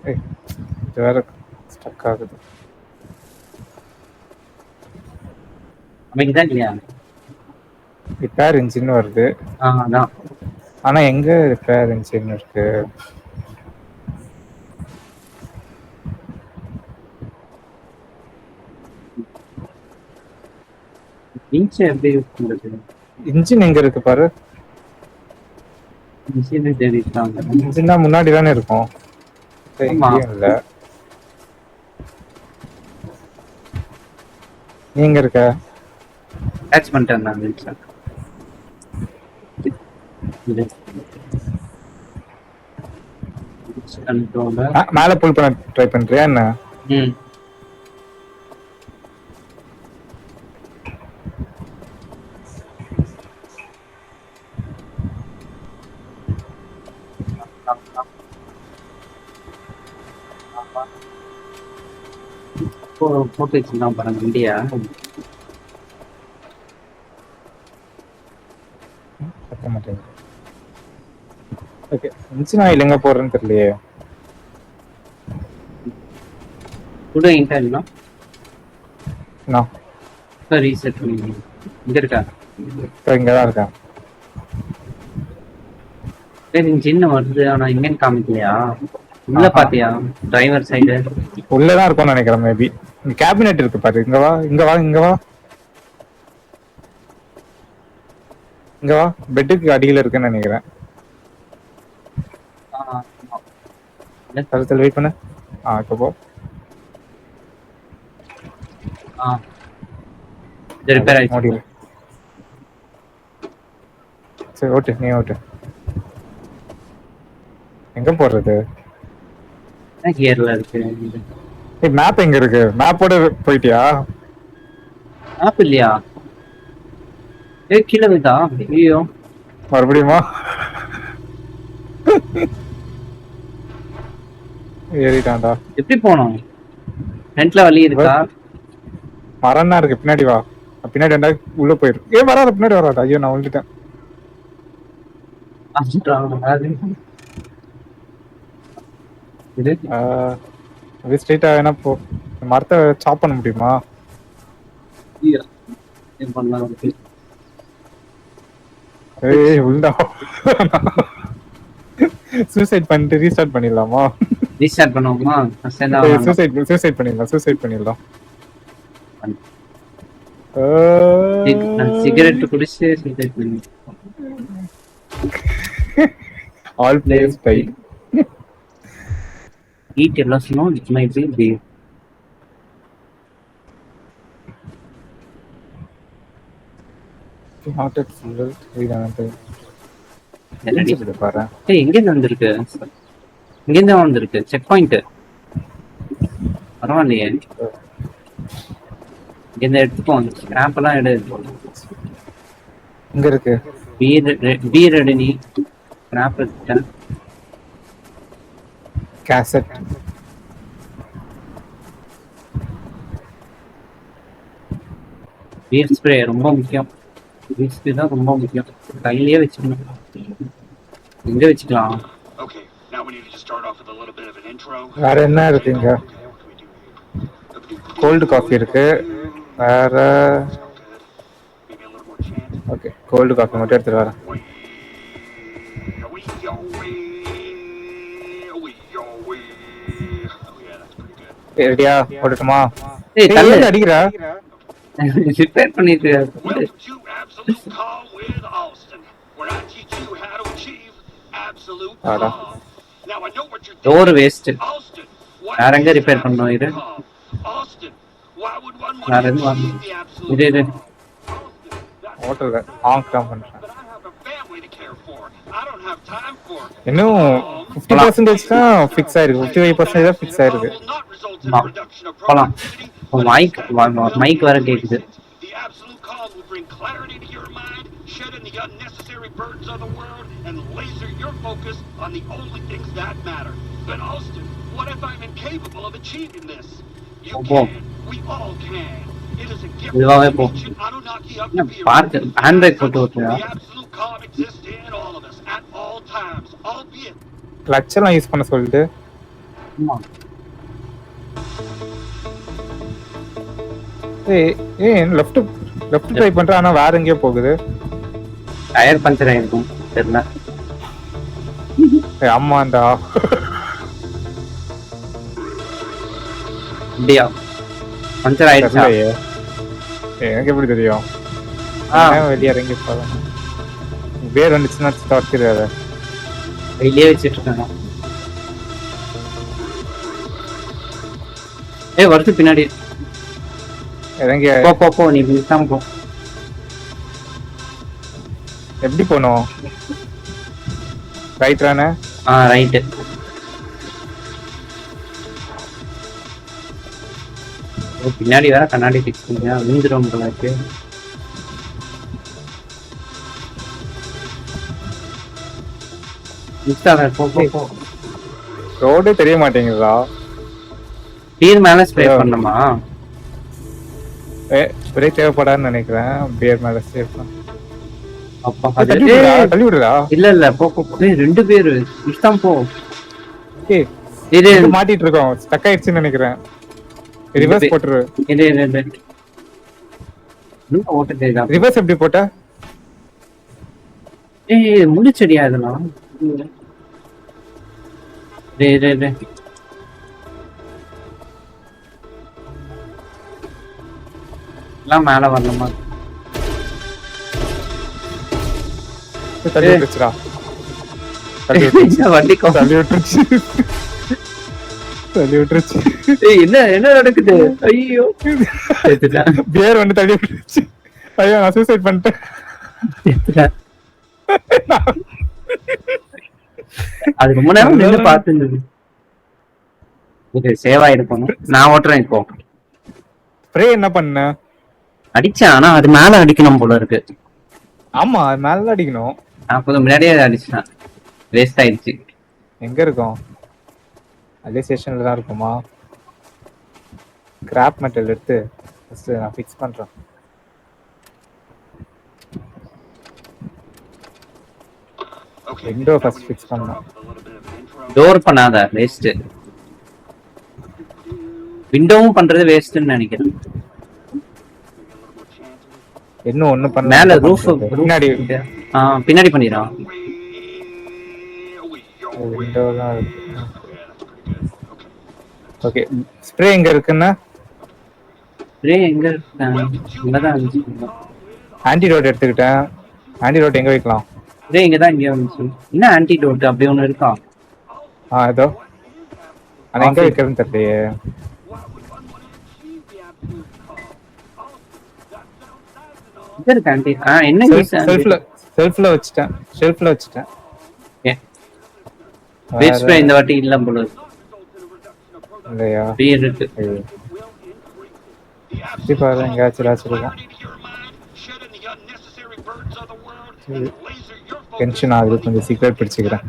ஏய், இது வேற ஸ்டக் ஆகுது. அமைக்குதான் இல்லையா? ரிப்பேர் இன்ஜின் வருது. அதான். ஆனா எங்க ரிப்பேர் இன்ஜின் இருக்கு? இன்ச் எப்படி யூஸ் பண்றது? இன்ஜின் எங்க இருக்கு பாரு. மிஷின் தெரிவித்தாங்க. இன்ஜின் தான் முன்னாடி தானே இருக்கும். ஆமா. இங்கேயும் இல்ல. நீ எங்க இருக்க? அட்டாச் பண்ணிட்டேன் நான் இன்ச். இது கண்ட்ரோலர். மேல புல் பண்ண ட்ரை பண்றியா என்ன? போட்டு வச்சுருந்தான் பாருங்க வண்டியா. பத்த மாட்டேங்குது. ஓகே, இன்ஜின் ஆயில் எங்க போடுறேன்னு தெரியலையே. கூட இன்டர்னா நான் ரீசெட் பண்ணி இங்க இருக்கா? இங்கதான் இருக்கேன். சரி, சின்ன வருது ஆனா இங்கன்னு காமிக்கலையா? உள்ள பாத்தியா டிரைவர் சைடு? உள்ளதான் இருக்கும்னு நினைக்கிறேன். மேபி இங்க கேபினெட் இருக்கு பாரு. இங்க வா, இங்க வா, இங்க வா, இங்க வா. பெட்டுக்கு அடியில இருக்குன்னு நினைக்கிறேன். தரத்தில் வெயிட் பண்ணு. இப்போ போ. ரிப்பேர் ஆயிடுச்சு. சரி, ஓட்டு, நீ ஓட்டு. எங்க போடுறது? கியர்ல இருக்கு. மேப் எங்க இருக்கு? மேப்போட போயிட்டியா? மேப் இல்லையா? கீழே விதா? ஐயோ, மறுபடியுமா? ஏறிட்டான்டா. எப்படி போனோம்? ஃப்ரண்ட்ல வழி இருக்கா? மரம்னா இருக்கு. பின்னாடி வா. பின்னாடி வந்தா உள்ள போயிரும். வராத, பின்னாடி வராத. ஐயோ, நான் வந்துட்டேன். இது ஸ்ட்ரைட்டா வேணா போ. மரத்தை சாப் பண்ண முடியுமா? ஏய், உண்டா? சூசைட் பண்ணிட்டு ரீஸ்டார்ட் பண்ணிடலாமா? ரீஸ்டார்ட் பண்ணுவோமா? சூசைட் பண்ணிடலாம். சிகரெட் குடிச்சு சூசைட் பண்ணி. All players bye. Eat a lot, no, it might be beer. Not at full. எங்கேருந்து வந்திருக்கு? இங்கேருந்து வந்திருக்கு. செக் பாயிண்ட் பரவாயில்லையே. இங்கேருந்து எடுத்துப்போம். ஸ்கிராப் எல்லாம் எடுத்து இங்க இருக்கு. Beer ready. ஸ்கிராப் எடுத்துட்டேன். கேசட். பீர் ஸ்ப்ரே ரொம்ப முக்கியம். பீர் ஸ்ப்ரே தான் ரொம்ப முக்கியம். கையிலேயே வச்சுக்கணும். எங்க வச்சுக்கலாம்? வேற என்ன இருக்குங்க? கோல்டு காஃபி இருக்கு. வேற ஓகே, கோல்டு காஃபி மட்டும் எடுத்துட்டு வரேன். ரெடியா? போட்டுட்டுமா? அடிக்கிறா. ரிப்பேர் பண்ணிட்டு டோர் வேஸ்ட். வேற எங்க ரிப்பேர் பண்ணோம்? இது வேற எதுவும் இது ஹோட்டல்ல ஆன் கிராம் பண்றேன். இன்னும் 50% தான் ஃபிக்ஸ் ஆயிருக்கு. 55% தான் ஃபிக்ஸ் ஆயிருக்கு. போலாம். மைக் வேற கேக்குது. Shedding the unnecessary burdens of the world and laser your focus on the only things that matter. But Austin, what if I'm incapable of achieving this? You can. We all can. It is a gift இதுவாவே from போ. ancient Anunnaki of என்ன the period. பார்த்து ஹேண்ட் பிரேக் போட்டு ஓட்டுறியா? The absolute calm exists in all of us at all times, albeit clutch எல்லாம் யூஸ் பண்ண சொல்லிட்டு ஆமா. லெஃப்ட் ட்ரை பண்றேன், ஆனா வேற எங்கேயோ போகுது. டயர் பஞ்சர் ஆயிருக்கும் தெரியல. ஆமாண்டா. அப்படியா பஞ்சர் ஆயிடுச்சா? தெரியலையே. எனக்கு எப்படி தெரியும்? வெளியே இறங்கி போகலாம். வேர் வந்துச்சுன்னா தவிர்க்கிறாரு. வெளியே வச்சுட்டு இருக்காங்க. வருது பின்னாடி. இறங்கி போ நீ தான் போ. எப்படி போனோம்? ரைட் தானே? ரைட்டு. பின்னாடி வேற கண்ணாடி ஃபிக்ஸ் பண்ணியா விழுந்துடும் உங்களுக்கு. போ. ரோடே தெரிய மாட்டேங்குதா? பீர் மேல ஸ்ப்ரே பண்ணுமா? ஸ்ப்ரே தேவைப்படாதுன்னு நினைக்கிறேன். பியர் மேல ஸ்ப்ரே பண்ண. அப்பா தள்ளி விடுறா? இல்ல போ. ரெண்டு பேரு இஷ்டம் போ. இது மாட்டிட்டு இருக்கோம். ஸ்டக் ஆயிடுச்சுன்னு நினைக்கிறேன். ரிவர்ஸ் போட்டுரு. ரிவர்ஸ் எப்படி போட்ட? முள்ளுச்செடியா இதெல்லாம்? எல்லாம் மேல வரணுமா? தள்ளி விட்டுச்சுடா. தள்ளி விட்டுருச்சு. என்ன நடக்குது? ஐயோ பியர் வந்து தள்ளி விட்டுருச்சு. ஐயோ நான் சூசைட் பண்ணிட்டேன். அது ரொம்ப நேரம் நின்று பார்த்துருந்தது. இது சேவ் ஆயிருக்கணும். நான் ஓட்டுறேன் இப்போ. ஸ்ப்ரே என்ன பண்ண? அடிச்சேன், ஆனா அது மேல அடிக்கணும் போல இருக்கு. ஆமா அது மேல அடிக்கணும். நான் கொஞ்சம் முன்னாடியே அடிச்சேன், வேஸ்ட் ஆயிடுச்சு. எங்க இருக்கோம்? அதே ஸ்டேஷன்ல தான் இருக்குமா? கிராப் மெட்டல் எடுத்து ஃபர்ஸ்ட் நான் ஃபிக்ஸ் பண்றேன். விண்டோ ஃபர்ஸ்ட் ஃபிக்ஸ் பண்ணனும். டோர் பண்ணாத, வேஸ்ட். விண்டோவும் பண்றது வேஸ்ட்னு நினைக்கிறேன். இன்னும் ஒண்ணு பண்ண. மேல ரூஃப் பின்னாடி பின்னாடி பண்ணிரான். விண்டோலாம் இருக்கு. ஓகே ஸ்ப்ரே எங்க இருக்குன்னா? ஸ்ப்ரே எங்க இருக்கு? இங்கதான் இருந்துச்சு. ஆன்டிடோட் எடுத்துக்கிட்டேன். ஆன்டிடோட் எங்க வைக்கலாம்? ஸ்ப்ரே இங்க தான் இங்க இருந்துச்சு. என்ன ஆன்டிடோட் அப்படி ஒன்னு இருக்கா? ஏதோ ஆனா எங்க வைக்கிறதுன்னு தெரியலையே. இங்க இருக்கு ஆன்டி. என்ன செல்ஃப்ல வச்சிட்டேன். ஷெல்ஃப்ல வச்சிட்டேன். வேஸ்ட் ஸ்ப்ரே இந்த வாட்டி இல்ல போல இல்லையா? பீர் இருக்கு. இப்போ எங்கயாச்சும் வச்சிருக்கோம். டென்ஷன் ஆகுது, கொஞ்சம் சீக்கிரம் பிடிச்சிக்கிறேன்.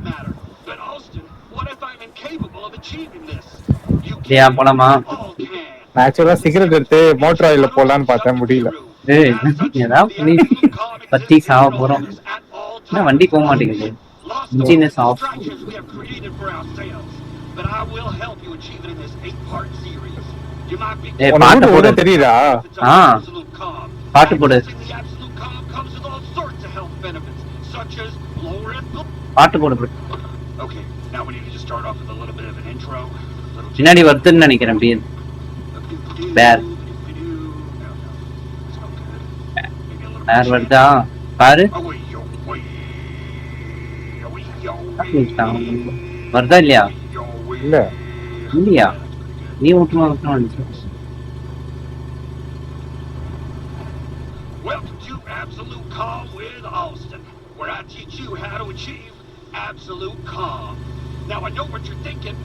இல்லையா போலாமா? ஆக்சுவலா சிகரெட் எடுத்து மோட்டர் ஆயில போலான்னு பார்த்தேன், முடியல. ஏதாவது பத்தி சாவ போறோம். என்ன வண்டி போக மாட்டேங்குது? Engine is off. பாட்டு போட தெரியுதா? பாட்டு போடு. பாட்டு போடு. பின்னாடி வருதுன்னு நினைக்கிறேன். பீர் பேர் பேர் வருதா பாரு. வருதா இல்லையா? இல்ல இல்லையா? நீ ஓட்டுமா? Welcome to Absolute Calm with Austin, where I teach you how to achieve absolute calm. Now I know what you're thinking.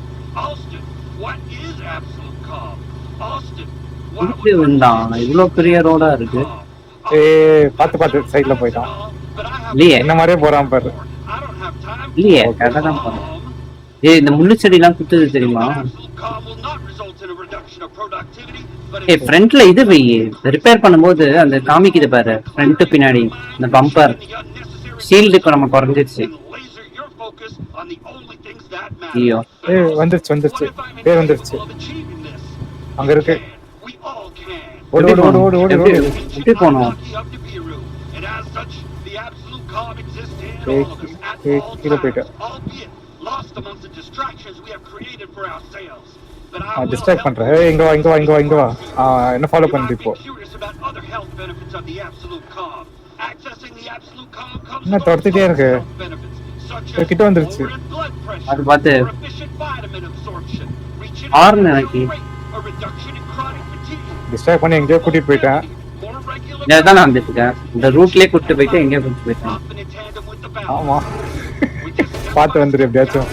Austin, what is absolute calm? Austin, why would இவ்வளவு பெரிய ரோடா இருக்கு? பாத்து சைடுல போயிட்டான். இல்லையே, என்ன மாதிரியே போறான் பாரு. இல்லையே, கரெக்டா தான் போறான். இந்த முள்ளு செடி எல்லாம் குத்துது தெரியுமா? productivity, but ஏய் ஃப்ரண்ட்ல இது வை ரிப்பேர் பண்ணும்போது அந்த காமிக்குது பாரு ஃப்ரண்ட் பின்னாடி இந்த பம்பர் ஷீல்டு இப்போ நம்ம குறைஞ்சிருச்சு. laser your focus on the only things that ஐயோ matter. வந்துருச்சு What if I'm பேர் வந்துருச்சு incapable of achieving this? அங்க இருக்கு We all can. ஓடு ஓடு ஓடு ஓடு ஓடு ஓடு எப்படி போனோம்? Lucky up to Biru, and as such, the absolute calm exists in Hey, all of us at hey, all kilo போயிட்ட. times, albeit lost amongst the distractions we have created for ourselves. But I will distract help பண்றேன் ஏய் இங்க வா இங்க வா இங்க வா இங்க வா என்ன ஃபாலோ you பண்ணு might இப்போ be curious about other health benefits of the absolute calm. Accessing the absolute calm comes என்ன with all துரத்திட்டே sorts of இருக்கு? health benefits, such இது as கிட்ட வந்துருச்சு. lowering blood pressure, அது பார்த்து more efficient vitamin absorption, reaching ஆறுன்னு a எனக்கு. rate, a reduction in chronic fatigue, distract பண்ணி எங்கேயோ கூட்டிட்டு போயிட்டேன் more regular இதான் நான் வந்துருக்கேன் இந்த ரூட்லயே கூட்டு போயிட்டு எங்கேயோ கூட்டு போயிட்டேன். often in tandem with the balance. ஆமா We just பார்த்து வந்துரு எப்படியாச்சும்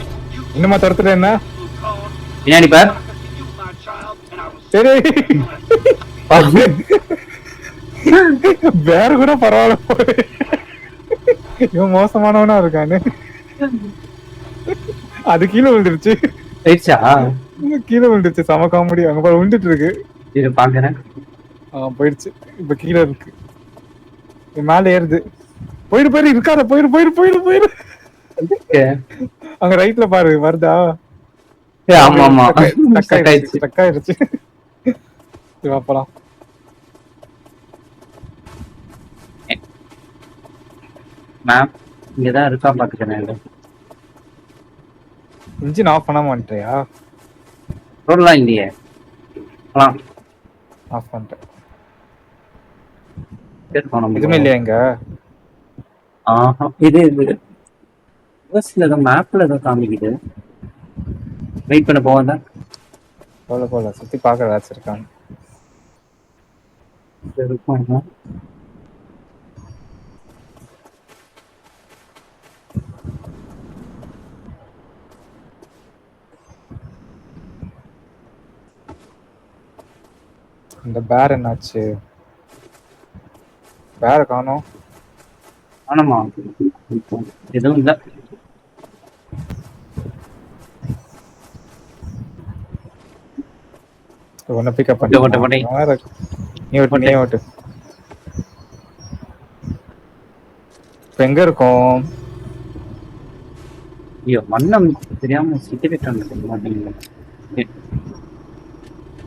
இன்னுமா துரத்துற என்ன absolute calm. பின்னாடி பார் You, my child, and I will சரி வேற கூட பரவாயில்ல போய் இவன் மோசமானவனா இருக்கானு அது கீழே விழுந்துருச்சு போயிடுச்சா? கீழே விழுந்துருச்சு செம காமெடி அங்க பாரு விழுந்துட்டு இருக்கு இரு பாக்குறேன். போயிடுச்சு இப்ப கீழே இருக்கு இது மேல ஏறுது போயிடு போயிரு இருக்காத போயிரு போயிரு போயிரு போயிரு அங்க ரைட்ல பாரு வருதா ஏய், ஆமா ஆமா ஸ்டக் ஆயிடுச்சு ஸ்டக் ஆயிடுச்சு இது அப்பலாம் மேம் இங்கதான் இருக்கா பாத்துக்கிறேன். இன்ஜின் ஆஃப் பண்ணாம வந்துட்டியா ரோடெல்லாம் இல்லையே. ஆஃப் பண்ணிட்டேன் போனோம் எதுவுமே இல்லையா இங்க ஆஹா இது பஸ்ல ஏதோ மேப்ல ஏதோ காமிக்குது. வெயிட் பண்ண போவாங்க. போல போல சுத்தி பார்க்க ஏதாச்சும் இருக்காங்க இந்த பேர் என்னாச்சு பேர காணோம் ஆனமா எதுவும் இல்ல. ஒன்ன பிக்கப் ஓட்டு, ஓட்டு, பண்ணி நீ ஓட்டு நீ ஓட்டு இப்ப எங்க இருக்கோம் ஐயோ மண்ணம் தெரியாம சிக்கிட்டாங்க மாட்டீங்க.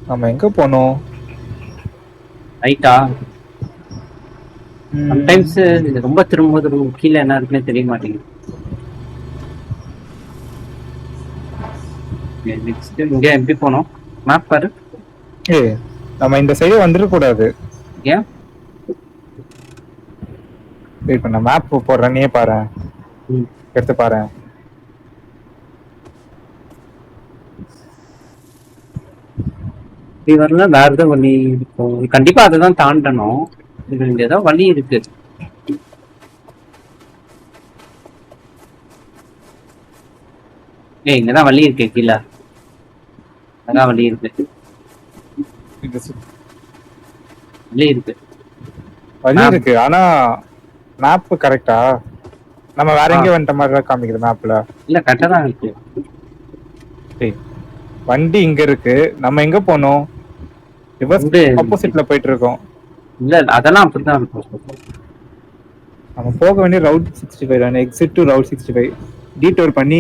நம்ம எங்க போனோம் ரைட்டா? சம்டைம்ஸ் ரொம்ப திரும்பும்போது கீழே என்ன இருக்குன்னு தெரிய மாட்டேங்குது. நெக்ஸ்ட் இங்க எப்படி போனோம்? மேப் பாரு. ஏய் நம்ம இந்த சைடு வந்துட கூடாது. ஏன்? இப்ப நான் மேப் போடுறேன் நீயே பாரு. எடுத்து பாரு. இப்படி வரல வேற ஏதோ வழி இருக்கும். கண்டிப்பா அதை தான் தாண்டணும். இங்க ஏதோ வழி இருக்கு. ஏய் இங்கதான் வழி இருக்கு கீழே. அதான் வழி இருக்கு. வழி இருக்கு. வழி இருக்கு ஆனா மேப் கரெக்டா? நம்ம வேற எங்கேயும் வந்துட்ட மாதிரி தான் காமிக்குது மேப்ல. இல்ல கரெக்டா தான் இருக்கு. வண்டி இங்க இருக்கு. நம்ம எங்க போனோம்? ரிவர்ஸ் ஆப்போசிட்ல போயிட்டு இருக்கோம். இல்ல அதெல்லாம் அப்படிதான் இருக்கும். நம்ம போக வேண்டிய ரவுட் 65 தான். Exit to route 65. டீடோர் பண்ணி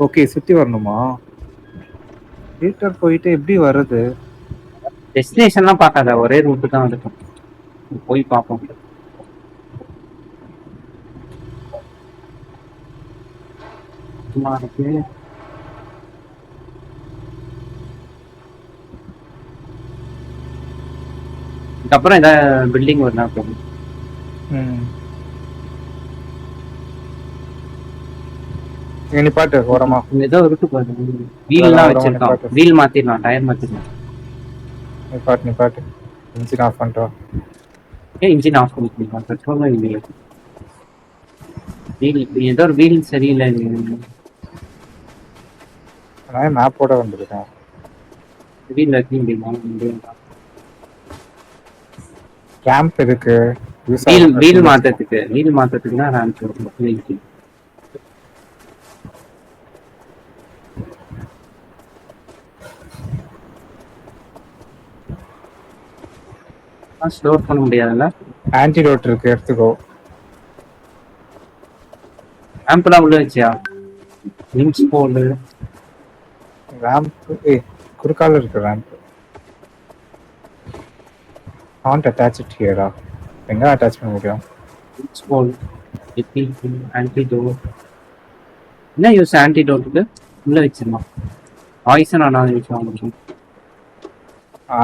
ஓகே சுத்தி வரணுமா? டீடோர் போயிட்டு எப்படி வருது? டெஸ்டினேஷன்லாம் பார்க்காத ஒரே ரூட் தான் இருக்கும். போய் பார்ப்போம். சும்மா இருக்கு. அதுக்கப்புறம் ஏதாவது பில்டிங் வருதா போகும். நீ பாட்டு ஓரமா ஏதோ இருக்கு பாருங்க. வீல்லாம் வச்சிருக்கான். வீல் மாத்திடலாம். டயர் மாத்திடலாம். நீ பாட்டு இன்ஜின் ஆஃப் பண்ணிட்டோம். ஏன் இன்ஜின் ஆஃப் பண்ணிக்கலாம்? பெட்ரோலும் இல்லையே. வீல் ஏதோ ஒரு வீல் சரியில்லை. நான் மேப்போட வந்துருக்கேன். வீல் வைக்க முடியுமா? ரேம்ப் இருக்கு. வீல் மாத்தத்துக்குன்னா ரேம்ப் இருக்கும். ஸ்டோர் பண்ண முடியாதுல்ல. ஆன்டிடோட் இருக்கு, எடுத்துக்கோ. ஆம்பெல்லாம் உள்ள வச்சியா? லிங்க்ஸ் போடு. ரேம்ப் குறுக்கால இருக்கு ரேம்ப். காண்ட் அட்டாச் இட் ஹியரா? எங்க அட்டாச் பண்ண முடியும்? லிங்க்ஸ் போடு. ஆன்டிடோட். என்ன யூஸ் ஆன்டிடோட்டுக்கு? உள்ள வச்சிருமா? பாய்சன் ஆனா யூஸ் ஆகும்.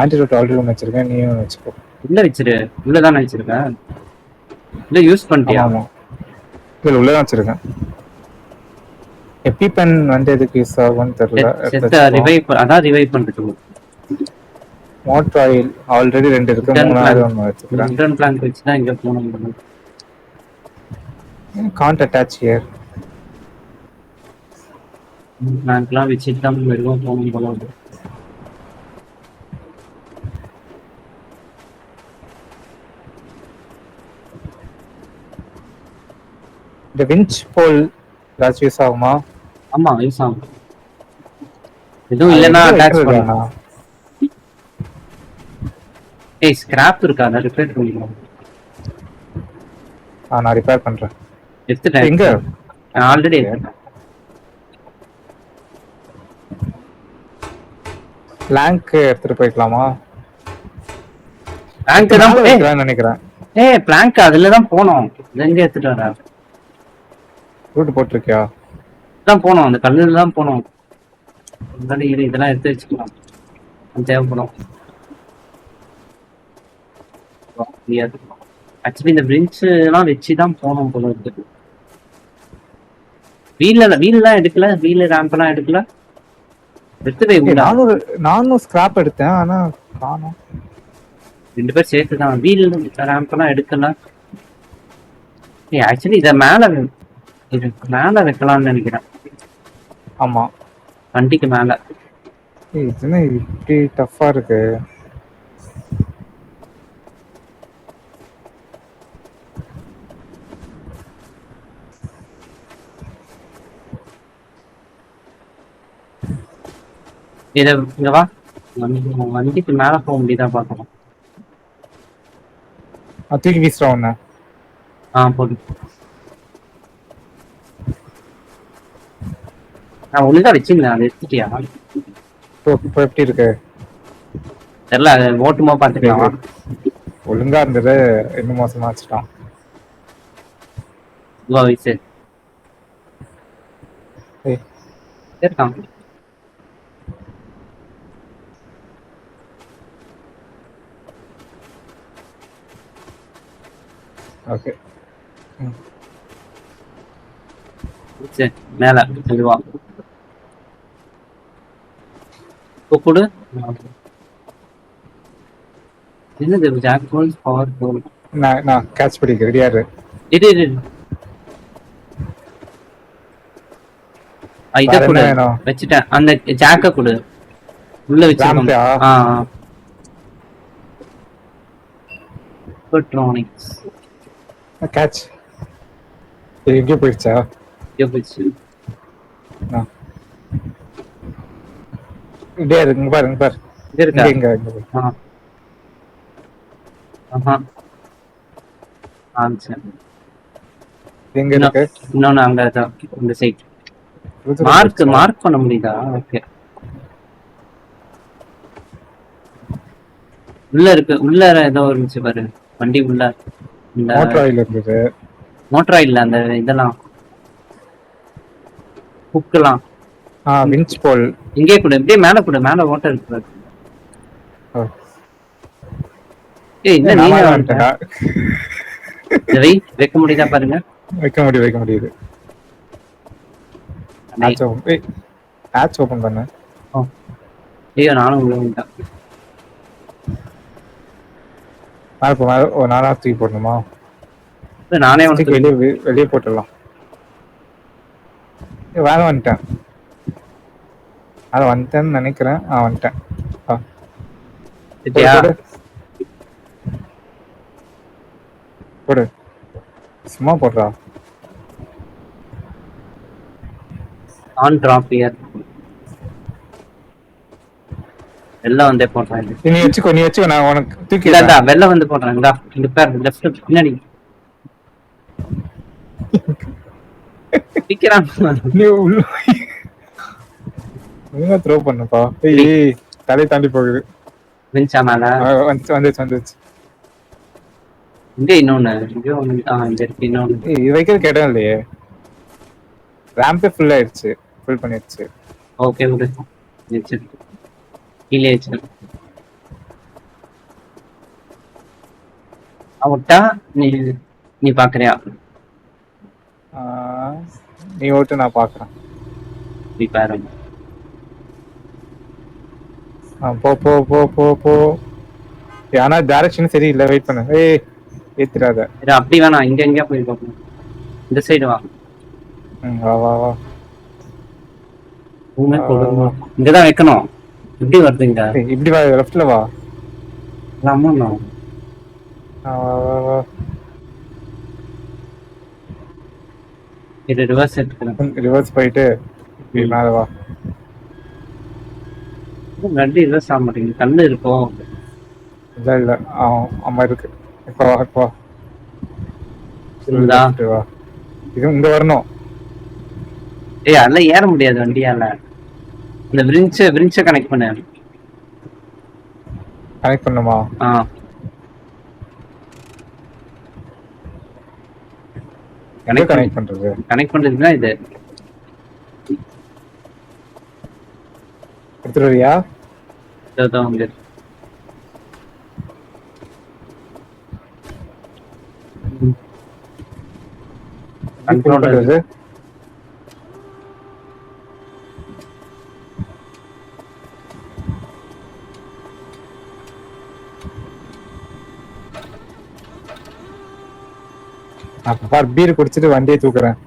ஆன்டிடோட் ஆல்ரெடி ஒன்று வச்சிருக்கேன், நீயும் வச்சுக்கோ. உள்ள வச்சிரு. உள்ளதானே வச்சிருக்கேன். இல்ல யூஸ் பண்ணிட்டியா? ஆமா இல்லை உள்ளதான் வச்சிருக்கேன். எபிபென் வந்து எதுக்கு யூஸ் ஆகும்னு தெரியல. அதான் ரிவைவ் பண்ணிட்டு மோட்டர் ஆயில் ஆல்ரெடி 2 இருக்கு, 3வது ஒன்று வச்சுக்கிறேன். ரிட்டர்ன் பிளான் வச்சு தான் இங்க போகணும். Can't attach here. பிளான்லாம் வச்சுட்டு தான் மெதுவாக போகணும் போல வந்து. இந்த விஞ்ச் போல் ஏதாச்சும் யூஸ் ஆகுமா? ஆமா யூஸ் ஆகும். எதுவும் இல்லைன்னா அட்டாச் பண்ணலாம். ஏய் ஸ்கிராப் இருக்கா? அதை ரிப்பேர் பண்ணிக்கலாம். நான் ரிப்பேர் பண்றேன். எடுத்துட்டேன். எங்க? ஆல்ரெடி எடுத்துட்டேன். பிளாங்க் எடுத்துட்டு போய்க்கலாமா? பிளாங்க் தான் நினைக்கிறேன். பிளாங்க் அதுல தான் போனோம். எங்க எடுத்துட்டு வர? ரூட் போட்டிருக்கியா? தான் போனோம், அந்த கல்லுல தான் போனோம். இதெல்லாம் எடுத்து வச்சுக்கலாம், தேவைப்படும். ஆக்சுவலி இந்த பிரிட்ஜ் எல்லாம் வச்சுதான் போனோம் போல இருக்கு. வீல்லாம் எடுக்கல, வீல் ரேம்ப் எல்லாம் எடுக்கல. நானும் ஸ்கிராப் எடுத்தேன், ஆனா காணோம். 2 பேர் சேர்த்து தான் வீல் ரேம்ப் எல்லாம் எடுக்கல. ஆக்சுவலி இத மேல வைக்கலாம்னு நினைக்கிறேன். ஆமா, வண்டிக்கு மேல. இதுனா இப்படி டஃப்பா இருக்கு. இங்க வா, வண்டிக்கு மேல போக முடியுதா பாக்கலாம். தூக்கி வீசுறோம் ஒண்ணு. போதும். நான் ஒழுங்கா வச்சுங்களேன், அதை எடுத்துட்டியா? இப்போ எப்படி இருக்கு தெரியல, அதை ஓட்டுமா பாத்துக்கலாம். ஒழுங்கா இருந்தது, இன்னும் மோசமா வச்சுட்டான். இருக்கான். ஓகே, சரி மேல மெதுவா கொடு. என்னது ஜாக் போல்ஸ் பவர் போல்? நான் கேட்ச் பிடிக்க ரெடியா இரு. இது இத கொடு, வச்சிட்டேன். அந்த ஜாக்க கொடு, உள்ள வச்சிருக்கோம். பெட்ரோனிக்ஸ் கேட்ச் எங்கே போயிடுச்சா? எங்கே போயிடுச்சு? இதே இருக்கு பாரு, இங்க பாரு. இது இருக்கா? இங்க எங்க இருக்கு? இன்னொன்னு அங்க தான், இந்த சைட். மார்க் பண்ண முடியுதா? ஓகே, உள்ள இருக்கு. உள்ள ஏதோ இருந்துச்சு பாரு, வண்டி உள்ள. மோட்டர் ஆயில் இருந்தது. மோட்டர் ஆயில் அந்த இதெல்லாம் குக்கலாம். விஞ்ச் போல் இங்கே கூட இப்படியே மேல கூட, மேல ஓட்டர் இருக்கு. என்ன நீங்க வந்துட்டா? வைக்க முடியுதா பாருங்க. வைக்க முடியுது. ஆட்ச் ஓபன் பண்ணு. ஐயோ நானும் உள்ள வந்துட்டேன். நானா தூக்கி போடணுமா? நானே வெளியே போட்டுடலாம். வேலை வந்துட்டேன். அதை வந்துட்டேன்னு நினைக்கிறேன். வந்துட்டேன். போடு, சும்மா போடுறா. On drop here. வெள்ளம் வந்தே போடுறேன் இது. நீ வச்சுக்கோ நான் உனக்கு தூக்கி இந்தா வெள்ளம் வந்து போடுறேன். இந்த பேர் லெஃப்ட் பின்னாடி நிக்கிறான். நீ உள்ள ஒழுங்கா த்ரோ பண்ணுப்பா. ஏய் தலை தாண்டி போகுது. வின்சா மேல வந்துச்சு. இங்க இன்னொன்னு இங்க இருக்கு இன்னொன்னு. இது வைக்கிறதுக்கு இடம் இல்லையே. ரேம்பே ஃபுல் ஆயிடுச்சு. ஃபுல் பண்ணிடுச்சு. ஓகே விடு. கீழே வச்சு அவட்டா நீ பாக்குறியா? நீ ஓட்டு நான் பாக்குறேன். நீ பாரு. போ போ போ போ போ. ஆனா டைரக்ஷன் சரியில்லை. வெயிட் பண்ணு. ஏய் ஏத்திராத. அப்படி வேணாம். இங்க எங்கேயா போய் பார்க்கணும். இந்த சைடு வா. வா வா வா. இங்கதான் வைக்கணும். இப்படி வருதுங்க. இப்படி வா. லெஃப்ட்ல வா. ஆமா இது ரிவர்ஸ் எடுத்துக்கிறேன். ரிவர்ஸ் போயிட்டு மேல வா. வண்டி ரிவர்ஸ் ஆக மாட்டேங்குது. கண்ணு இருக்கும். இல்ல ஆமா இருக்கு. இப்ப வா வா. இது இங்க வரணும். ஏய் அதெல்லாம் ஏற முடியாது வண்டியால. இந்த விரிஞ்ச கனெக்ட் பண்ணு. கனெக்ட் பண்ணுமா? கனெக்ட் பண்றதுன்னா இது எடுத்துட்டு வரியா? கண்ட்ரோல் பீர் குடிச்சிட்டு வண்டியை தூக்குறேன்.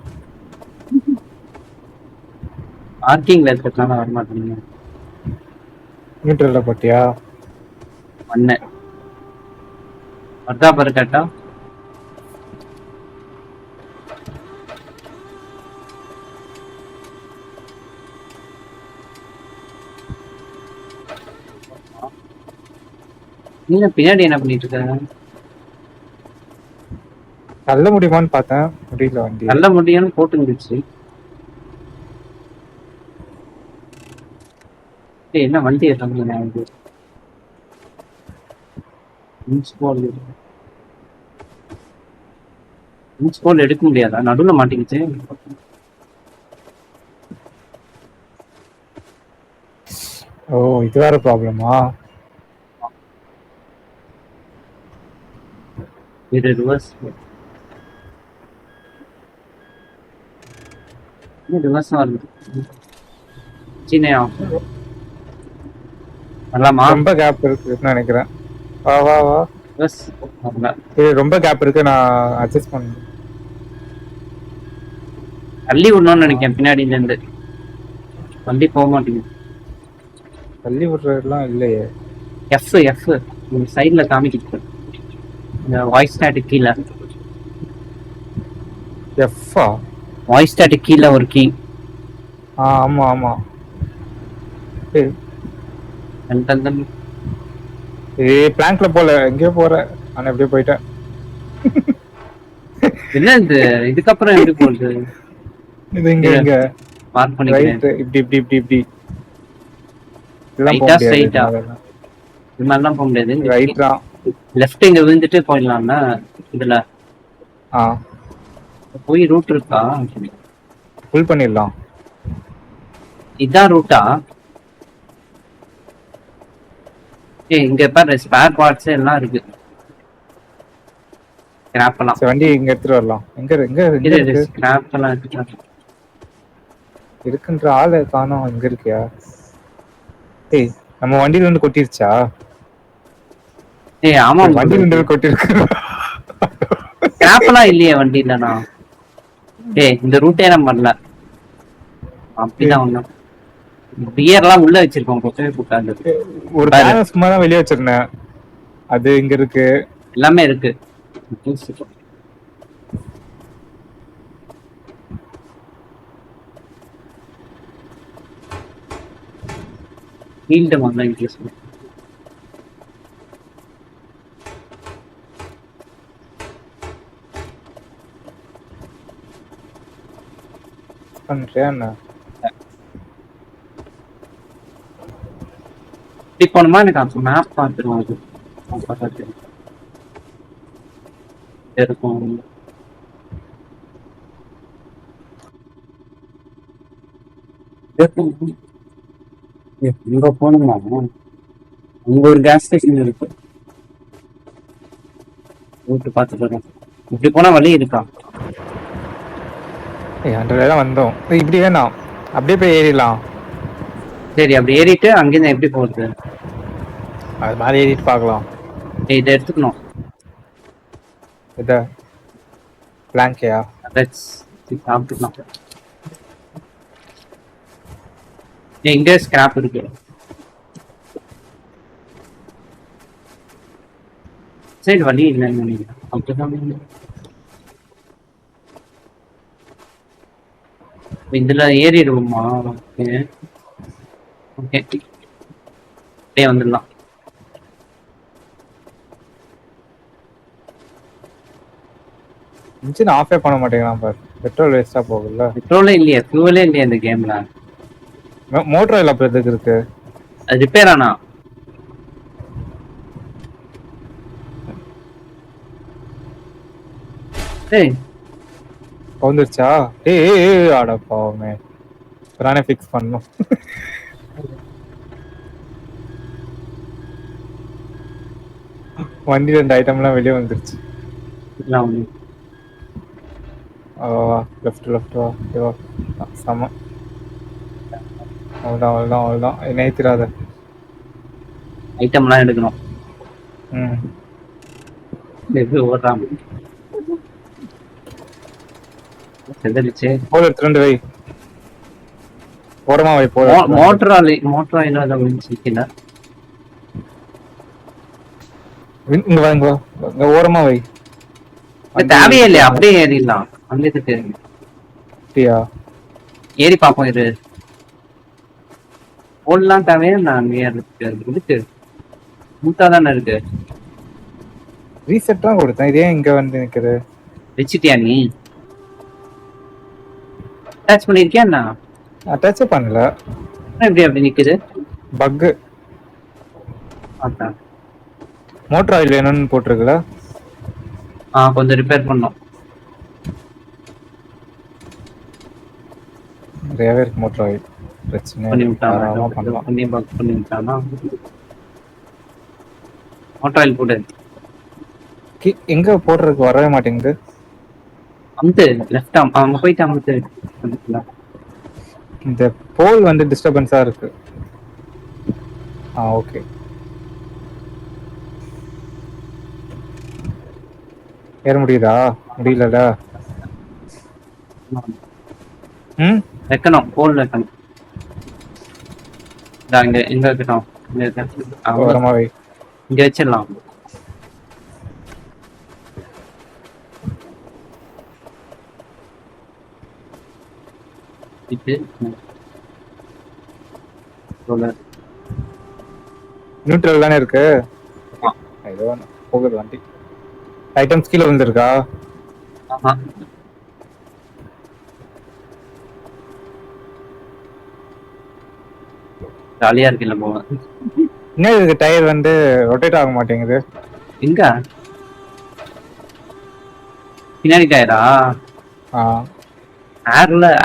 பார்க்கிங்ல இருக்கறதுனால வர மாட்டீங்க. நியூட்ரல்ல போட்டியா? மண்ண வர்தா பாரு கேட்டா. நீங்க பின்னாடி என்ன பண்ணிட்டு இருக்க? தள்ள முடியுமான்னு பார்த்தேன். முடியல. வண்டி தள்ள முடியும்னு போட்டுருந்துச்சு. என்ன வண்டி ஏறாங்க? எடுக்க முடியாதா? நடுவுல மாட்டிக்கிச்சு. ஓ இது வேற ப்ராப்ளமா? இது ரிவர்ஸ். ரிவர்ஸ் வருது. சின்னையா வரலாமா? ரொம்ப கேப் இருக்குன்னு நினைக்கிறேன். வா வா வா. பஸ் ரொம்ப கேப் இருக்கு. நான் அட்ஜஸ்ட் பண்ணேன். தள்ளி விடணும்னு நினைக்கிறேன். பின்னாடில இருந்து வண்டி போக மாட்டேங்குது. தள்ளி விடுறதுலாம் இல்லையே. எஃப் சைட்ல காமிக்கிட்டு இந்த வாய்ஸ் ஸ்டாட்டிக் கீழே. எஃப்பா? வாய்ஸ் ஸ்டாட்டிக் கீழே ஒரு கீ. ஆமா ஆமா. பிளாங்க்ல போல எங்கேயோ போற. ஆனா எப்படியோ போயிட்டேன். என்ன இதுக்கப்புறம் எப்படி போகுது? இது இங்க மார்க் பண்ணிக்கிறேன். இப்படி இப்படி இப்படி இப்படி ரைட்டா ஸ்ட்ரைட்டா? இது மாதிரிலாம் போக முடியாது. ரைட்டா லெஃப்ட் இங்க விழுந்துட்டு போயிடலாம்னா இதுல போய் ரூட் இருக்கா? ஃபுல் பண்ணிடலாம். இதான் ரூட்டா? இங்க பாரு ஸ்பேர் பார்ட்ஸ் எல்லாம் இருக்கு. ஸ்கிராப் எல்லாம் வண்டி இங்க எடுத்துட்டு வரலாம். எங்க ஸ்கிராப் எல்லாம் இருக்கு. இருக்குன்ற ஆளு காணோம். எங்க இருக்கியா? ஏய் நம்ம வண்டியில இருந்து கொட்டிருச்சா? ஆமா வண்டியில இருந்து கொட்டிருக்கு. ஸ்கிராப் எல்லாம் இல்லையே வண்டியிலனா. இந்த ரூட்டே நம்ம வரல. அப்படிதான் ஒண்ணு பியர் எல்லாம் உள்ள வச்சிருக்கோம். கொட்டவே கூட்டாது. ஒரு பேலன்ஸ் சும்மா தான் வெளியே வச்சிருந்தேன். அது இங்க இருக்கு. எல்லாமே இருக்கு. ஃபீல்ட் வாங்க இன்ட்ரெஸ்ட். பண்றியா என்ன? இப்படி போனோமா எனக்கு மேப் பார்த்துருவோம். அது பார்த்தா தெரியும். இருக்கும் இங்க போனோமா? அங்க ஒரு கேஸ் ஸ்டேஷன் இருக்கு. ரூட் பார்த்துட்டு இருக்கேன். இப்படி போனா வழி இருக்கா? அந்த தான் வந்தோம். இப்படி வேணாம், அப்படியே போய் ஏறிடலாம். சரி, அப்படி ஏறிட்டு அங்கிருந்து எப்படி போகுது? அது மாதிரி ஏறிட்டு பார்க்கலாம். இதை எடுத்துக்கணும். இத பிளாங்கியா சாப்பிட்டுக்கலாம். எங்க ஸ்கிராப் இருக்கு? சரி, வழி இல்லைன்னு நினைக்கிறேன். அப்படிதான் இதுல ஏறிடுவோமா? ஓகே ஓகே, அப்படியே வந்துடலாம். இன்ஜின் ஆஃபே பண்ண மாட்டேங்கிறான் பாரு. பெட்ரோல் வேஸ்டா போகுதுல்ல. பெட்ரோலே இல்லையா, ஃபியூவலே இல்லையா இந்த கேம்ல? மோட்டர் ஆயில் அப்ப எதுக்கு இருக்கு? அது ரிப்பேர் ஆனா ஏய் வந்துருச்சா? ஏய் ஆட பாவமே, நானே ஃபிக்ஸ் பண்ணணும். வண்டி 2 ஐட்டம்லாம் வெளியே வந்துருச்சு. லெஃப்ட் வா. சம அவ்வளோதான் என்ன ஏத்திராத. ஐட்டம்லாம் எடுக்கணும். ம், ஓடுறாங்க செதறிச்சு. போல எடுத்துட்டு வை, ஓரமா வை. போல மோட்டர் ஆயில் அதை சிக்கல. இங்க வா, இங்க ஓரமா வை. தேவையே இல்லையா, அப்படியே ஏறிடலாம். அங்கிட்டு அப்படியா? ஏறி பார்ப்போம். இரு, ஓடலாம். தேவையா? நான் இருக்கு மூத்தா தானே இருக்கு. ரீசெட் தான் கொடுத்தேன். இதே இங்க வந்து நிக்குது. வச்சிட்டியா நீ? அட்டாச் பண்ணிருக்கியா? நான் அட்டாச் பண்ணல. எப்படி அப்படி நிக்குது? பக். அதான் மோட்டர் ஆயில் வேணும்னு போட்டிருக்குல. கொஞ்சம் ரிப்பேர் பண்ணோம். நிறையவே இருக்கு மோட்டர் ஆயில். பிரச்சனை பண்ணி பண்ணலாம். விட்டானா? மோட்டர் ஆயில் போடு. எங்க போடுறதுக்கு வரவே மாட்டேங்குது. அமுத்து, லெஃப்ட் அங்க போயிட்டு அமுத்து. இந்த போல் வந்து டிஸ்டர்பன்ஸா இருக்கு. ஓகே. ஏற முடியுதா? முடியலடா. ம், வைக்கணும், போல் வைக்கணும். இங்க எங்க வைக்கணும்? ஓரமா வை. இங்க வச்சிடலாம். நியூட்ரல் தானே இருக்கு. ஏதோ போகுது வண்டி. ஐட்டம்ஸ் கீழே வந்துருக்கா? ஜாலியா இருக்குல்ல போவேன். என்ன இதுக்கு டயர் வந்து ரொட்டேட் ஆக மாட்டேங்குது? எங்க பின்னாடி டயரா?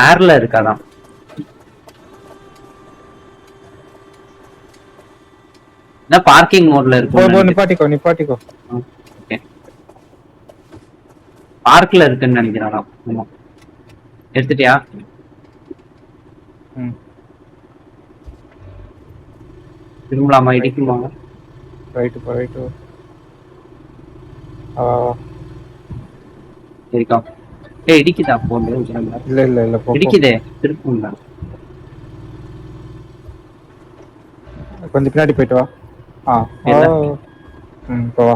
ஏர்ல இருக்காதான். பார்க்கிங் மோட்ல இருக்கு. நிப்பாட்டிக்கோ. பார்க்ல இருக்குன்னு நினைக்கிறான். எடுத்துட்டியா? திரும்பலாமா? இடிக்குமா? ரைட்டு. சரிக்கா. இடிக்குதா போன்? இல்ல இடிக்குதே. திருப்பூங்க. கொஞ்சம் பின்னாடி போயிட்டு வா. இப்போ வா.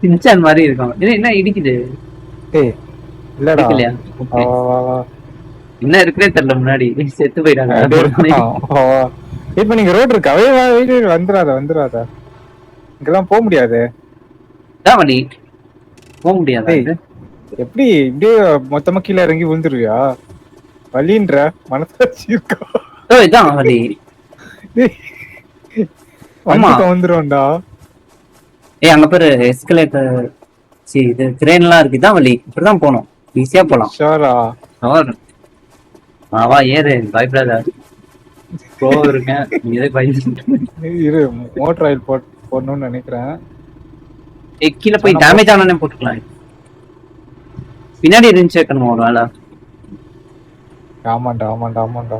சின்சான் மாதிரி இருக்கும். என்ன இடிக்குது? இல்லடா, என்ன இருக்குன்னே தெரியல. முன்னாடி செத்து போயிட்டாங்க. இப்ப நீங்க ரோட் இருக்கு. வந்துடாத. இங்கெல்லாம் போக முடியாது. வழி போக முடியாதா டேய். இது? எப்படி இப்படியே மொத்தமா கீழே இறங்கி விழுந்துருவியா? வலின்ற மனசாட்சி இருக்கா? ஓ இதான் வழி. டேய், ஆமா. வண்டி கவுந்துரும்டா. அங்க பேரு எஸ்கலேட்டர் இது கிரேன்லாம் இருக்கு. இதான் வழி. இப்படிதான் போகணும். ஈஸியா போலாம். ஷோரா? வா ஏறு, பயப்படாத. இருக்கேன் நீ எதை பயந்து இரு, மோட்டர் ஆயில் போடணும்னு நினைக்கிறேன். கீழே போய் டேமேஜ் ஆனே போட்டுக்கலாம். பின்னாடி இருந்துச்சு வைக்கணுமா ஒரு வேலை? ஆமாண்டா ஆமாண்டா ஆமாண்டா.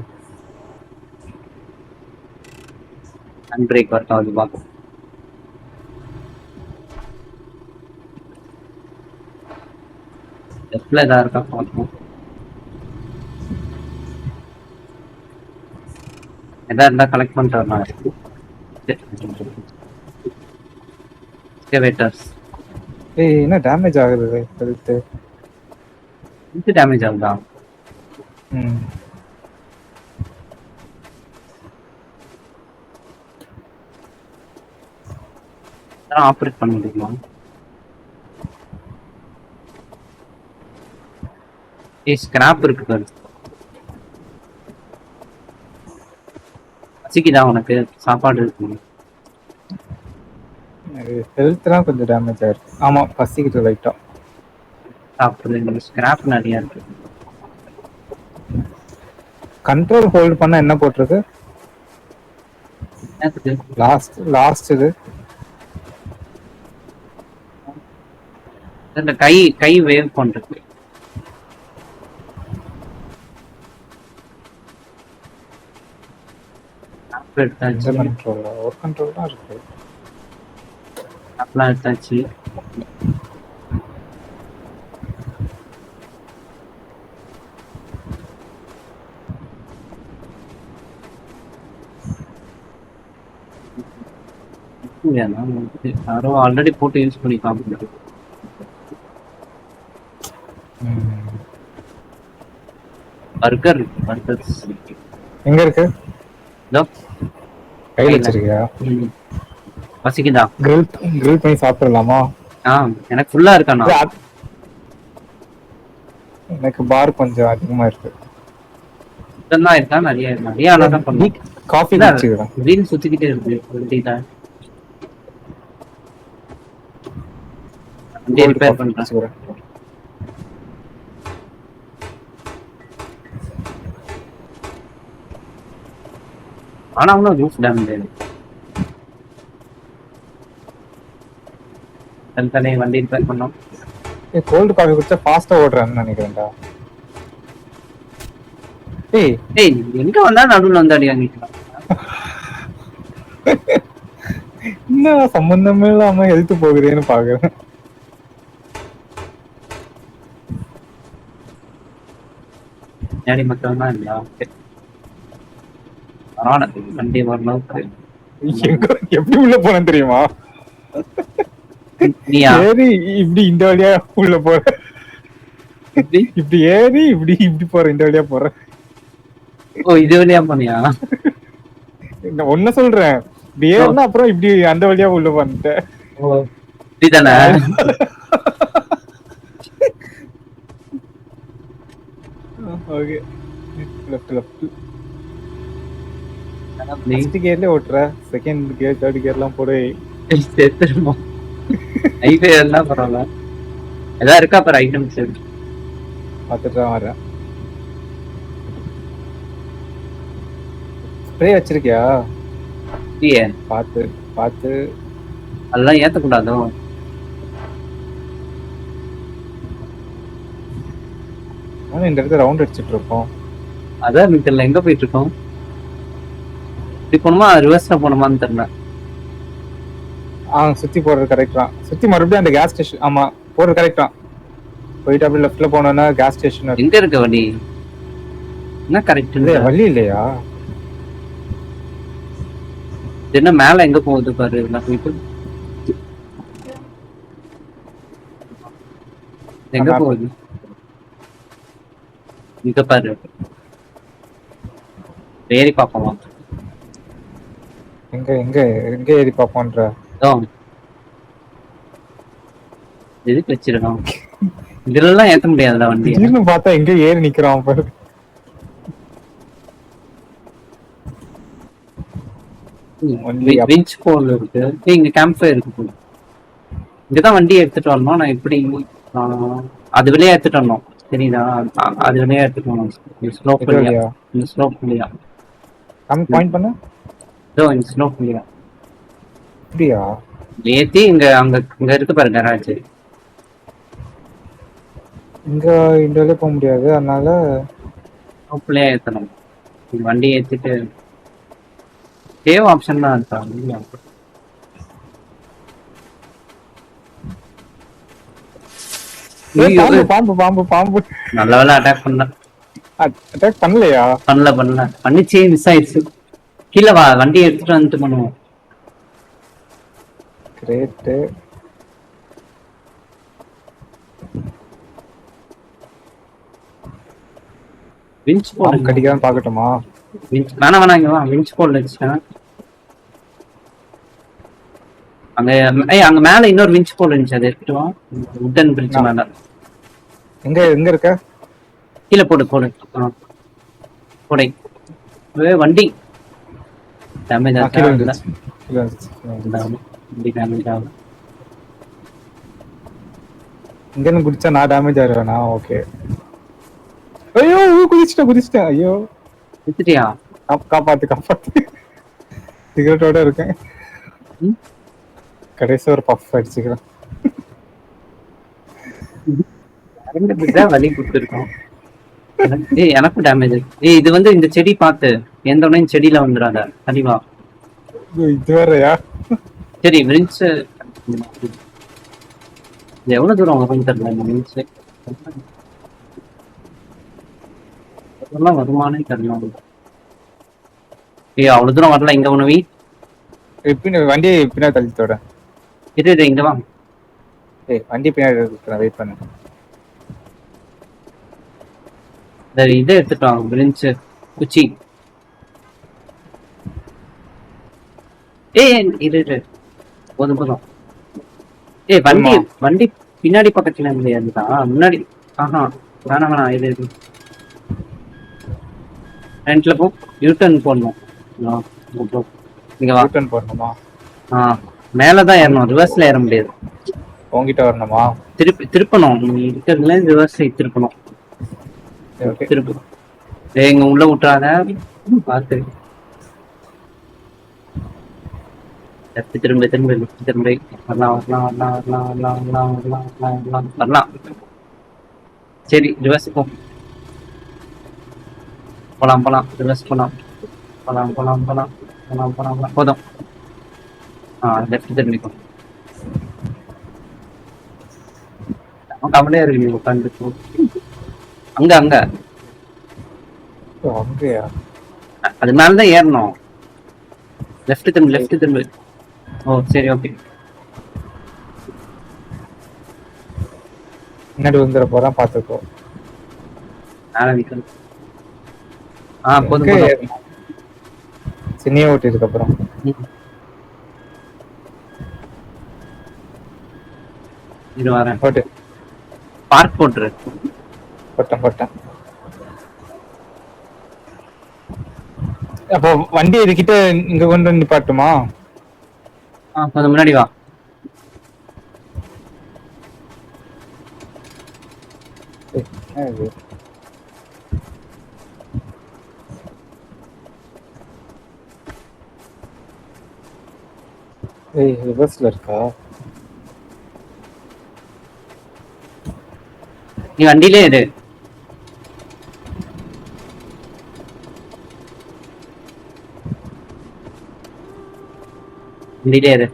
ஹேண்ட் பிரேக் ஒர்க் ஆகுது பார்ப்போம். லெஃப்ட்ல ஏதாவது இருக்கா பார்ப்போம். எதா இருந்தா கலெக்ட் பண்ணிட்டு வரலாம். எக்ஸ்கவேட்டர்ஸ். ஏய் என்ன டேமேஜ் ஆகுது கழுத்து? இது டேமேஜ் ஆகுதா? ம். ஆப்ரேட் பண்ண முடியுமா? ஸ்கிராப் இருக்கு பாரு. பசிக்குதா உனக்கு? சாப்பாடு இருக்கு. ஹெல்த்லாம் கொஞ்சம் டேமேஜ் ஆயிருக்கு. ஆமா பசிக்குது லைட்டா. சாப்பிடுறது ஸ்கிராப் நிறைய இருக்கு. கண்ட்ரோல் ஹோல்ட் பண்ண என்ன போட்டிருக்கு? லாஸ்ட் இது இந்த கை வேவ் பண்றது. எடுத்தாச்சு. ஒரு கண்ட்ரோல் தான் இருக்கு. அப்பெல்லாம் எடுத்தாச்சு. யாரோ ஆல்ரெடி போட்டு யூஸ் பண்ணி காமிக்கிறது. பர்கர் எங்க இருக்கு? இதோ கையில வச்சிருக்கியா? பசிக்குதா? கிரில் பண்ணி சாப்பிடலாமா? எனக்கு ஃபுல்லா இருக்கானா? எனக்கு பார் கொஞ்சம் அதிகமா இருக்கு. தான் இருக்கா? நிறைய ஆனாதான் பண்ணி காஃபி குடிச்சுக்கிறேன். வீல் சுத்திக்கிட்டே இருக்கு. ரிப்பேர் பண்றேன். ஆனா ஒன்னும் ஜூஸ் டேமேஜ் தனித்தனி வண்டி ரிப்பேர் பண்ணோம். கோல்டு காஃபி குடிச்சா ஃபாஸ்டா ஓடுறேன்னு நினைக்கிறேன்டா. ஏய் எங்க வந்தா நடுவுல வந்து அடி வாங்கிக்கலாம். என்ன சம்பந்தமே இல்லாம ஹெல்த் போகுதேன்னு பாக்குறேன். ஏடி மட்டும் தான் இல்லையா? வண்டி வரணும். எப்படி உள்ள போனேன்னு தெரியுமா? ஏறி இப்படி இந்த வழியா உள்ள போற, இப்படி ஏறி இப்படி போற, இந்த வழியா போற. ஓ இது வழியா போனியா? ஒன்ன சொல்றேன், இப்படி ஏறினா அப்புறம் இப்படி அந்த வழியா உள்ள வந்துட்டேன். ஓ இதுதானே? ஓகே லெஃப்ட் நெக்ஸ்ட் கியர்ல ஓட்டுற, செகண்ட் கியர் தேர்ட் கியர்லாம் போடு. செத்துருமா? ஹைவே எல்லாம் பரவாயில்ல. ஏதாவது இருக்கா பாரு ஐட்டம்ஸ். பார்த்துட்டு தான் வரேன். ஸ்ப்ரே வச்சிருக்கியா? இல்லையே. பார்த்து அதெல்லாம் ஏத்தக்கூடாதோ? இந்த இடத்துல ரவுண்ட் அடிச்சுட்டு இருக்கோம். அதான் எனக்கு தெரியல எங்க போயிட்டு இருக்கோம். இப்படி போனோமா ரிவர்ஸ்ல போனோமான்னு தெரியல. சுத்தி போறது கரெக்ட் தான். சுத்தி மறுபடியும் அந்த கேஸ் ஸ்டேஷன். ஆமா போறது கரெக்ட் தான். போயிட்டு அப்படி லெஃப்ட்ல போனோம்னா கேஸ் ஸ்டேஷன். எங்க இருக்க வழி? என்ன கரெக்ட் இல்லையா? வழி இல்லையா? என்ன மேல எங்க போகுது பாரு. எங்க போகுது? இங்க பாரு. ஏறி பாப்போமா? எங்க ஏறி பாப்போன்ற? எதுக்கு வச்சிருக்கோம்? இதெல்லாம் ஏத்த முடியாதுடா வண்டி. திடீர்னு பார்த்தா எங்க ஏறி நிக்கிறான் பாரு. விஞ்ச் போல் இருக்கு. இங்க கேம்ப் ஃபயர் இருக்கு. இங்கதான் வண்டியை எடுத்துட்டு வரணும். நான் எப்படி அது வழியா எடுத்துட்டு வரணும். சரிதா? அது வழியா எடுத்துட்டு வரணும். ஸ்லோப் இல்லையா? இந்த ஸ்லோப் இல்லையா? பாயிண்ட் பண்ணு. இதோ இந்த ஸ்லோப் இல்லையா? அப்படியா? ஏத்தி இங்க இருக்கு பாரு கராஜ். இங்க இந்த வழியா போக முடியாது, அதனால ஸ்லோப்லயே ஏத்தணும். வண்டி ஏத்திட்டு சேவ் ஆப்ஷன் தான் இருக்கா? பாம்பு பாம்பு பாம்பு. நல்ல வேலை அட்டாக் பண்ணல. அட்டாக் பண்ணலையா? பண்ணல பண்ணிச்சே, மிஸ் ஆயிடுச்சு. கீழே வா, வண்டி எடுத்துட்டு வந்துட்டு பண்ணுவோம். கிரேட். விஞ்ச் போல் கடிக்காம பாக்கட்டுமா? வேணாம் இங்க வா. விஞ்ச் போல் வச்சுட்டேன். அங்க மேல இன்னொரு விஞ்ச் போல் இருந்துச்சு, அதை எடுத்துட்டு வா. உட்டன் பிரிட்ஜ் மேல. எங்க இருக்க? கீழே போடு. போடை வண்டி டேமேஜ் ஆகுது. இங்க இருந்து குதிச்சா நான் டேமேஜ் ஆயிடுவேனா? ஓகே. ஐயோ குதிச்சிட்டேன். ஐயோ குதிச்சிட்டியா? காப்பாத்து. சிகரெட்டோட இருக்கேன். கடைசி ஒரு பஃப் அடிச்சுக்கிறேன். வலி கொடுத்துருக்கோம். எனக்கும் டேமேஜ். இது வந்து இந்த செடி பார்த்து எந்த உடனே செடியில வந்துடாத. சரிவா? இது வேறயா? சரி விரிஞ்ச எவ்வளவு தூரம் அவங்க போய் தரல. இந்த விரிஞ்சு அதெல்லாம் வருமானே தரலாம். அவ்வளவு தூரம் வரல. இங்க உணவி வண்டியை பின்னாடி தள்ளித்தோட. இது இங்க வா. வண்டி பின்னாடி வெயிட் பண்ணு. இதை எடுத்துட்டோம். விரிஞ்சு குச்சி. இரு போதும். வண்டி பின்னாடி பக்கத்துல இருந்துதான் முன்னாடி. வேணாம் இது ஃப்ரண்ட்ல போ. யூட்டர்ன் போடணும். இங்க வா. யூட்டர்ன் போடணுமா? மேலதான் ஏறணும். ரிவர்ஸ்ல ஏற முடியாது. உங்ககிட்ட வரணுமா? திருப்பணும். நீ இருக்கிறதுல ரிவர்ஸ் திருப்பணும். திருப்பு. எங்க உள்ள விட்டுறாத. பார்த்து திரும்ப வரலாம். சரி ரிவர்ஸ் போ. போலாம். ரிவர்ஸ் போலாம். போதும். லெஃப்ட் திரும்பிக்கும். கவலையா இருக்கு நீ உட்காந்து. அங்க அது மேலதான் ஏறணும். லெஃப்ட் திரும்ப. ஓ சரி ஓகே. முன்னாடி வந்துற போறான் பாத்துக்கோ. போதும். சின்னிய ஓட்டிருக்கு அப்புறம் இது வரேன். போட்டு பார்க் போட்டுரு. போட்டேன். அப்போ வண்டி இதுகிட்ட இங்க கொண்டு வந்து நிப்பாட்டுமா? கொஞ்சம் முன்னாடி வா. ரிவர்ஸ்ல இருக்கா? நீ வண்டியிலே இரு. வண்டியிலே இரு.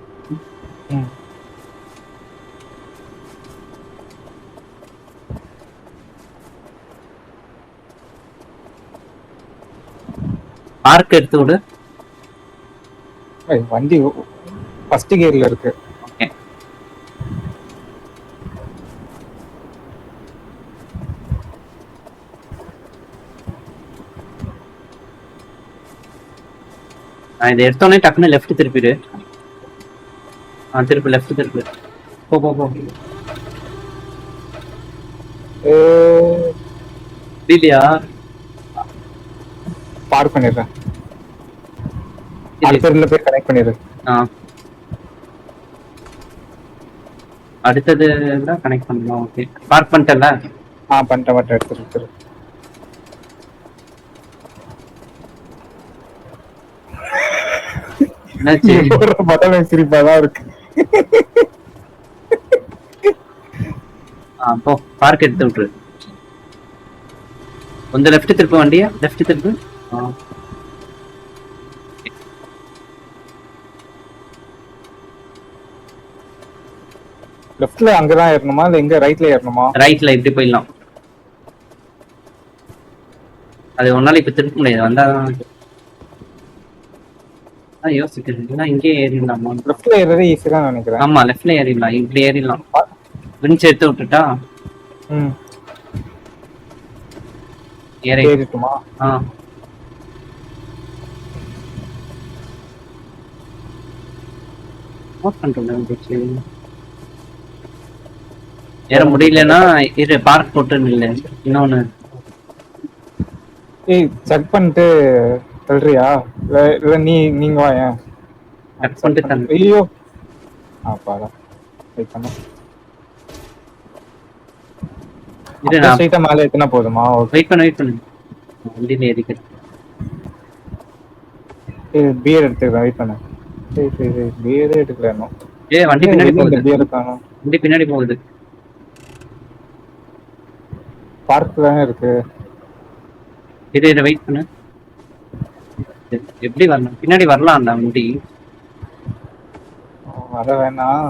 பார்க் எடுத்து விடு. வண்டி ஃபர்ஸ்ட் கியர்ல இருக்கு. ஓகே. இதை எடுத்தோடனே டக்குன்னு லெஃப்ட் திருப்பிடு. திருப்பி லெஃப்ட் திருப்பி. போ இல்லையா? பார்க் பண்ணிடுறேன். இது. அடுத்த இதுல போய் கனெக்ட் பண்ணிடு. அடுத்தது கனெக்ட் பண்ணலாம். ஓகே, பார்க் பண்ணிட்டல. பண்ணிட்டேன் எடுத்துரு. என்னாச்சு? பட்டனை சிரிப்பாதான் இருக்கு. போ, பார்க் எடுத்து விட்டுரு. கொஞ்சம் லெஃப்ட் திருப்பு வண்டியா, லெஃப்ட் திருப்பு. லெஃப்ட்ல அங்கதான் ஏறணுமா இல்ல எங்க ரைட்ல ஏறணுமா? ரைட்ல இப்படி போயிடலாம். அது ஒன்னால இப்ப திருப்ப முடியாது, வந்தாதான் யோசிக்கிறேன். இங்கே ஏறிடலாமா? லெஃப்ட்ல ஏறதே ஈஸி தான் நினைக்கிறேன். ஆமா, லெஃப்ட்ல ஏறிடலாம், இப்படி ஏறிடலாம். விரிச்சு எடுத்து விட்டுட்டா ஏறிட்டுமா? ஏற முடியலன்னா இரு, பார்க் போட்டு இல்ல இன்னொன்னு. செக் பண்ணிட்டு சொல்றியா? இல்ல நீங்க வாங்க. செக் பண்ணிட்டு. ஐயோ பாடா வெயிட் பண்ணு. இது நான் ஸ்ட்ரைட்டா மேல ஏத்துனா போதுமா? வெயிட் பண்ணு. வண்டியில ஏறிக்கிறேன். பியர் எடுத்துக்கிறேன், வெயிட் பண்ணு. சரி பியரே எடுக்கல. வண்டி பின்னாடி போகுது. பியர் காணோம். வண்டி பின்னாடி போகுது. பார்க்ல இருக்கு. இரு வெயிட் பண்ணு. எப்படி வரணும்? பின்னாடி வரலாம் அந்த வண்டி. வர வேணாம்.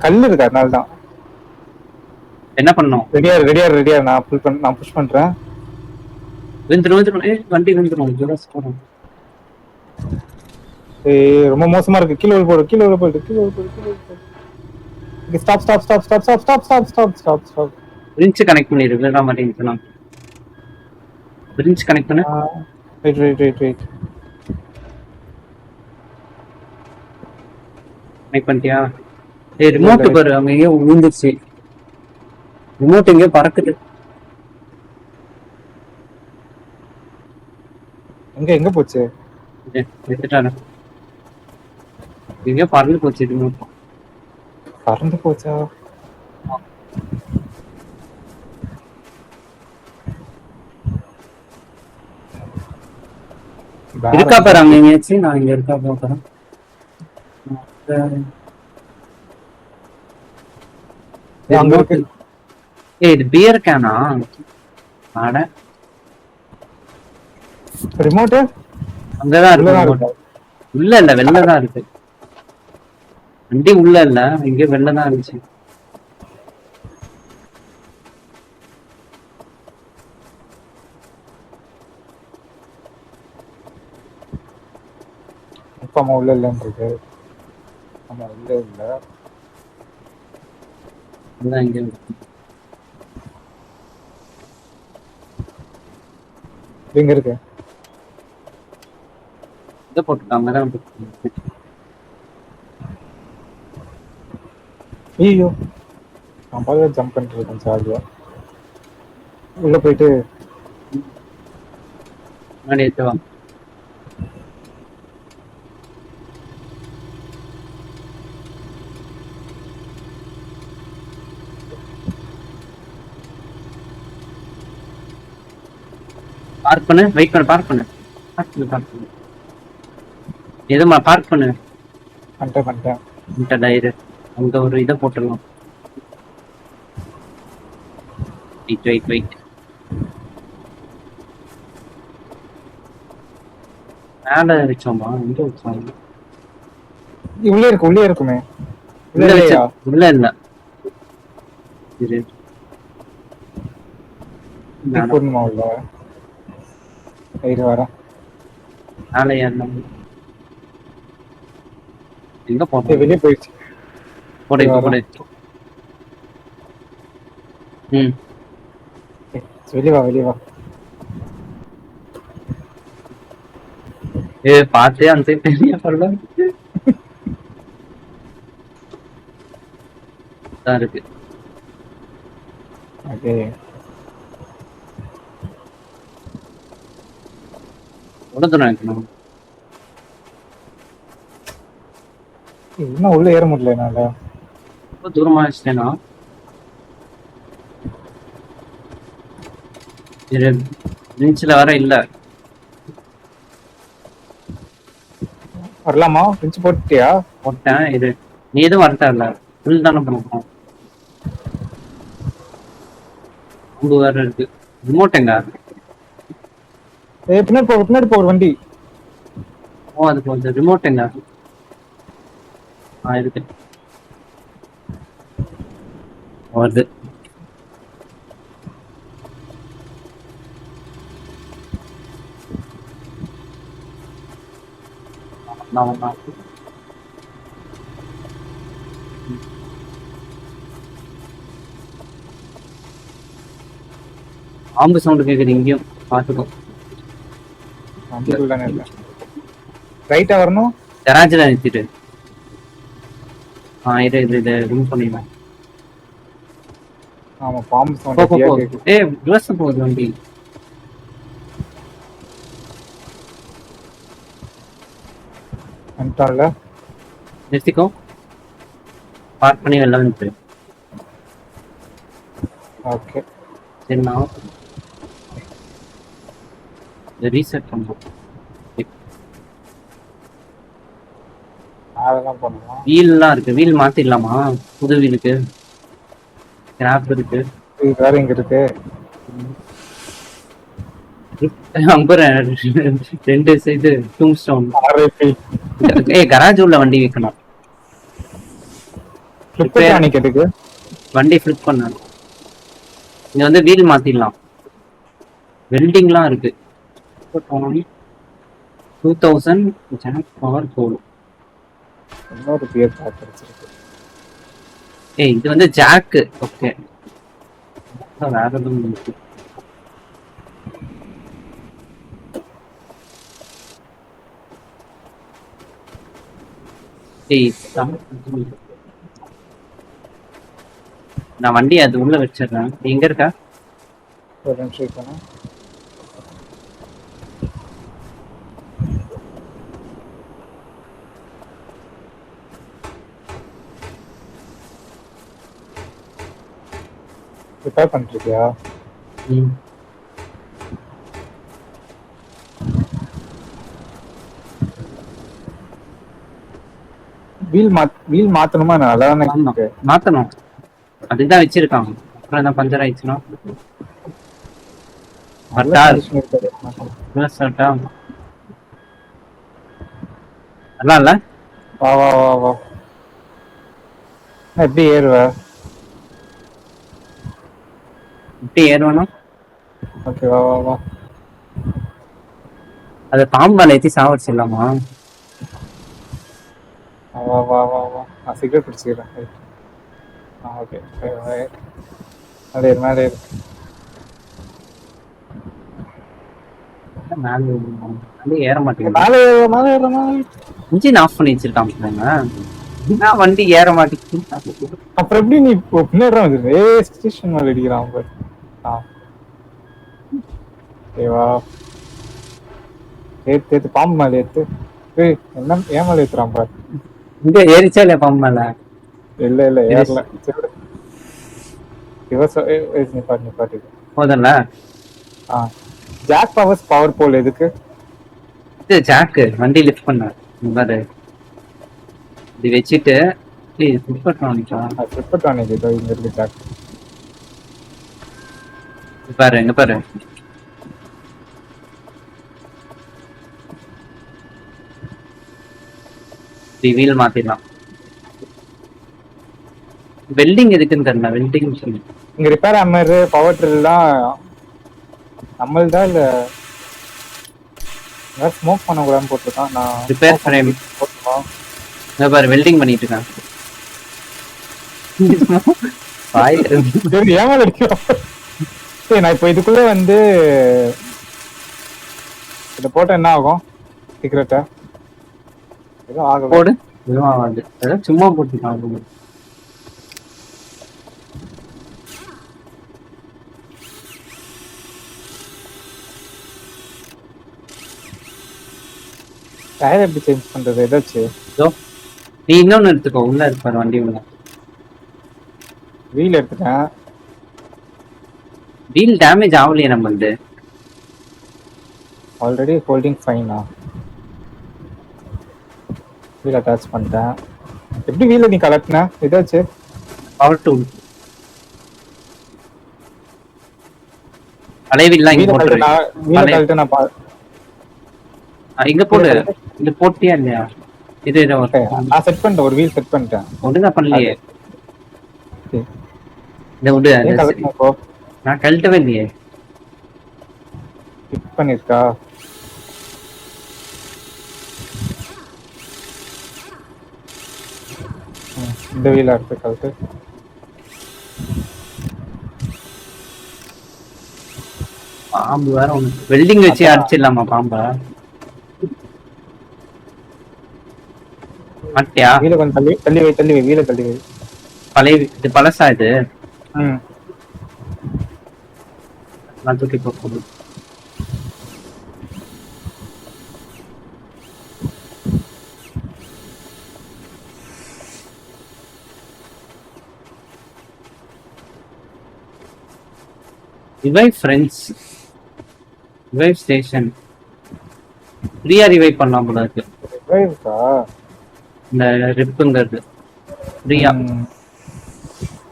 கல்லு இருக்கு, அதனால தான். என்ன பண்ணோம்? ரெடியா நான் புஷ் பண்றேன். வண்டி வந்துரும். ரொம்ப மோசமா இருக்கு. கீழே போயிடு. ஸ்டாப். பிரிட்ஜ் கனெக்ட் பண்ணிரு. இல்ல மாட்டேங்குது. பிரிட்ஜ் கனெக்ட் பண்ணு. வெயிட். கனெக்ட் பண்ணிட்டியா? ரிமோட் பாரு, அங்க எங்கேயோ விழுந்துருச்சு. ரிமோட் எங்கேயோ பறக்குது. எங்க போச்சு? எடுத்துட்டானே. எங்கேயோ பறந்து போச்சு ரிமோட். பறந்து போச்சா? இருக்கா பாரு அங்க எங்கேயாச்சும். நான் இங்க இருக்கா போறேன். இது பியர் கேனா? ஆட ரிமோட் அங்கதான் இருக்கு. உள்ள இல்ல, வெளிலதான் இருக்கு. வண்டி உள்ள இல்ல, இங்க வெளிலதான் இருந்துச்சு. இப்ப உள்ள இல்லன்றது. ஆமா உள்ள இல்ல. இங்க எங்க இருக்கு? இதை போட்டுட்டாங்க. ஐயோ, நான் பாரு ஜம்ப் பண்ணிட்டு இருக்கேன் சார்ஜா. உள்ள போயிட்டு முன்னாடி எடுத்துவாங்க. பார்க் பண்ணு, வெயிட் பண்ணு, பார்க் பண்ணு. எதுமா பார்க் பண்ணு. பண்ணிட்டேன். டயரு அங்க ஒரு இதை போட்டுடலாம். வெயிட். மேல வச்சோமா? இங்க வச்சோம். உள்ளே இருக்குமே. உள்ள இல்ல. இரு. போடணுமா உள்ள? வர மேல ஏறணும். எங்க போட்டோம்? வெளியே போயிடுச்சு. போடு. வெளியே வா. பாத்தே அந்த பெரிய பரவாயில்ல. தான் இருக்கு. ஓகே எவ்வளவு தூரம் இருக்கணும்? இன்னும் உள்ள ஏற முடியல என்னால. ரொம்ப தூரமா வச்சுட்டேனா பெஞ்சில் வர இல்ல. வரலாமா? பெஞ்ச் போட்டுட்டியா? போட்டேன். இது நீ எதுவும் வரட்டா இல்ல, ஃபுல் தானே பண்ணுவோம். அம்பு வேற இருக்கு. ரிமோட் எங்க? ஏய் பின்னாடி போ ஒரு வண்டி. ஓ அது கொஞ்சம் ரிமோட் எங்க? இருக்கு. வருது. ஆம்பு சவுண்ட் கேக்குது இங்கேயும், பாத்துக்கோ. வண்டிக்குள்ள தானே இருக்கேன். ரைட்டா வரணும். கராஜில் நிறுத்திட்டு இது ரூம் பண்ணிடுவேன். ஆமா பாம்பு சவுண்ட் கேக்குது. ஏய் ரிவர்ஸ் போகுது வண்டி. வந்துட்டான்ல. நிறுத்திக்கோ. பார்க் பண்ணி வெளில வந்து. ஓகே சரி நான் ரீசெட் பண்ணுறோம். அதெல்லாம் பண்ணுவோம். வீல்லாம் இருக்கு, வீல் மாத்திடலாமா? புது வீலுக்கு கிராப் இருக்கு. இது வேற எங்க இருக்கு? ரெண்டு சைடு டூம் ஸ்டோன். ஆர்ஐபி. கராஜ் உள்ள வண்டி வைக்கணும். எதுக்கு வண்டி ஃபிளிப் பண்ண இங்க வந்து வீல் மாத்திடலாம். வெல்டிங்லாம் இருக்கு. 2000 ஜாக் பவர் போல். இன்னொரு பியர் கிடைச்சிருக்கு. இது வந்து ஜாக்கு. ஓகே வேற எதுவும் இருக்கு. நான் வண்டி அது உள்ள வச்சிடுறேன். எங்க இருக்கா? ஒரு நிமிஷம் இருக்கணும். ரிப்பேர் பண்ணிருக்கியா? வீல் மாத்தணுமா? நல்லா மாத்தணும். அதுதான் வச்சிருக்காங்க. அப்புறம் என்ன பஞ்சர் ஆயிடுச்சுன்னா நல்லா இல்ல. வா வா வா வா. எப்படி ஏறுவ? எப்படி ஏறுவனா? ஓகே வா வா வா. அது பாம்பால ஏற்றி சாவடிச்சிடலாமா? வா வா வா வா. நான் சிகரெட் பிடிச்சிக்கிறேன். ஓகே மேலே மேலே ஏற மாட்டேங்குது. இன்ஜின் ஆஃப் பண்ணி வச்சிருக்காங்க. வண்டி ஏற மாட்டேங்குது. அப்புறம் எப்படி நீ பின்னாடி வந்துருக்க? ஸ்டேஷன் மேல அடிக்கிறான் பாரு. ஏவா ஏத்து பாம்பு மேல ஏத்து. என்ன ஏன் மேல ஏத்துறான் பாரு. இங்க ஏறிச்சா இல்லையா பாம்பு மேல? இல்ல ஏறல. நிப்பாட்டு போதல்ல. ஜாக் பவர் போல் எதுக்கு? இது ஜாக்கு வண்டி லிஃப்ட் பண்ண பாரு. இது வச்சுட்டு இங்க இருக்கு ஜாக். பாரு எங்க பாரு. வீல் மாத்திடலாம். வெல்டிங் எதுக்குன்னு தெரியல. வெல்டிங் சொல்லி இங்க ரிப்பேர் ஹம்மர் பவர் ட்ரில்லாம் நம்மள்தான் இல்ல ஸ்மோக் பண்ண கூடாதுன்னு போட்டுருக்கான். நான் ரிப்பேர் ஃப்ரேம் போட்டுமா? இங்க பாரு வெல்டிங் பண்ணிட்டு இருக்கேன். ஏமால அடிக்கும். நான் இப்போ இதுக்குள்ள வந்து இத போட்டா என்ன ஆகும்? சீக்கிரட்டா போடு. எதுவும் ஆகாது. சும்மா போட்டுருக்கான். டயர் எப்படி சேஞ்ச் பண்றது ஏதாச்சும்? இதோ நீ இன்னொன்னு எடுத்துக்கோ, உள்ள இருப்பாரு வண்டி உள்ள. வீல் எடுத்துட்டேன். வீல் டேமேஜ் ஆகலையே நம்மளுது. ஆல்ரெடி ஹோல்டிங் ஃபைனா. வீல் அட்டாச் பண்ணிட்டேன். எப்படி வீல நீ கலட்டின ஏதாச்சும்? பவர் டூல் பழைய வீல்லாம் இங்க போட்டு வீல கலட்ட நான் இங்க போடு. இது போட்டியா இல்லையா? இது நான் செட் பண்ணிட்டேன், ஒரு வீல் செட் பண்ணிட்டேன். ஒழுங்கா பண்ணலையே. இந்த விடு. நான் கழட்டவே இல்லையே. ஃபிட் பண்ணிருக்கா? இந்த வீல எடுத்து கழட்டு. பாம்பு வேற ஒண்ணு வெல்டிங் வச்சு அடிச்சிடலாமா பாம்பா? மாட்டியா? வீல கொஞ்சம் தள்ளி வை வீல தள்ளி வை. பழைய இது பழசா இது? நான் தூக்கி போட்டு ரிவைவ் ஃப்ரெண்ட்ஸ், ரிவைவ் ஸ்டேஷன். ஃப்ரீயா ரிவைவ் பண்ணலாம் போல இருக்கு. ரிவைவ்க்கா? இந்த ரிப்புங்கிறது ஃப்ரீயா.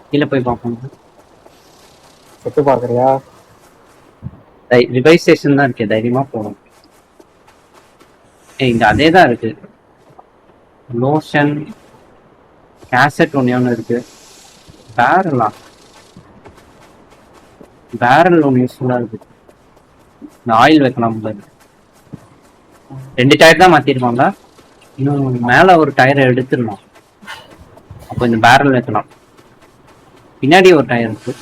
கீழே போய் பார்ப்போம். செத்து பார்க்கறியா? ரிவைவ் ஸ்டேஷன் தான் இருக்கு, தைரியமா போகணும். இங்க அதே தான் இருக்கு. லோஷன் கேசட் ஒன்று இருக்கு. பேரல் ஒன்று யூஸ்ஃபுல்லா இருக்கு. இந்த ஆயில் வைக்கலாம் போல. 2 டயர் தான் மாத்திருப்பாங்க. இன்னும் மேல ஒரு டயரை எடுத்துடணும். அப்போ இந்த பேரல் வைக்கலாம். பின்னாடி ஒரு டயர் இருக்கு.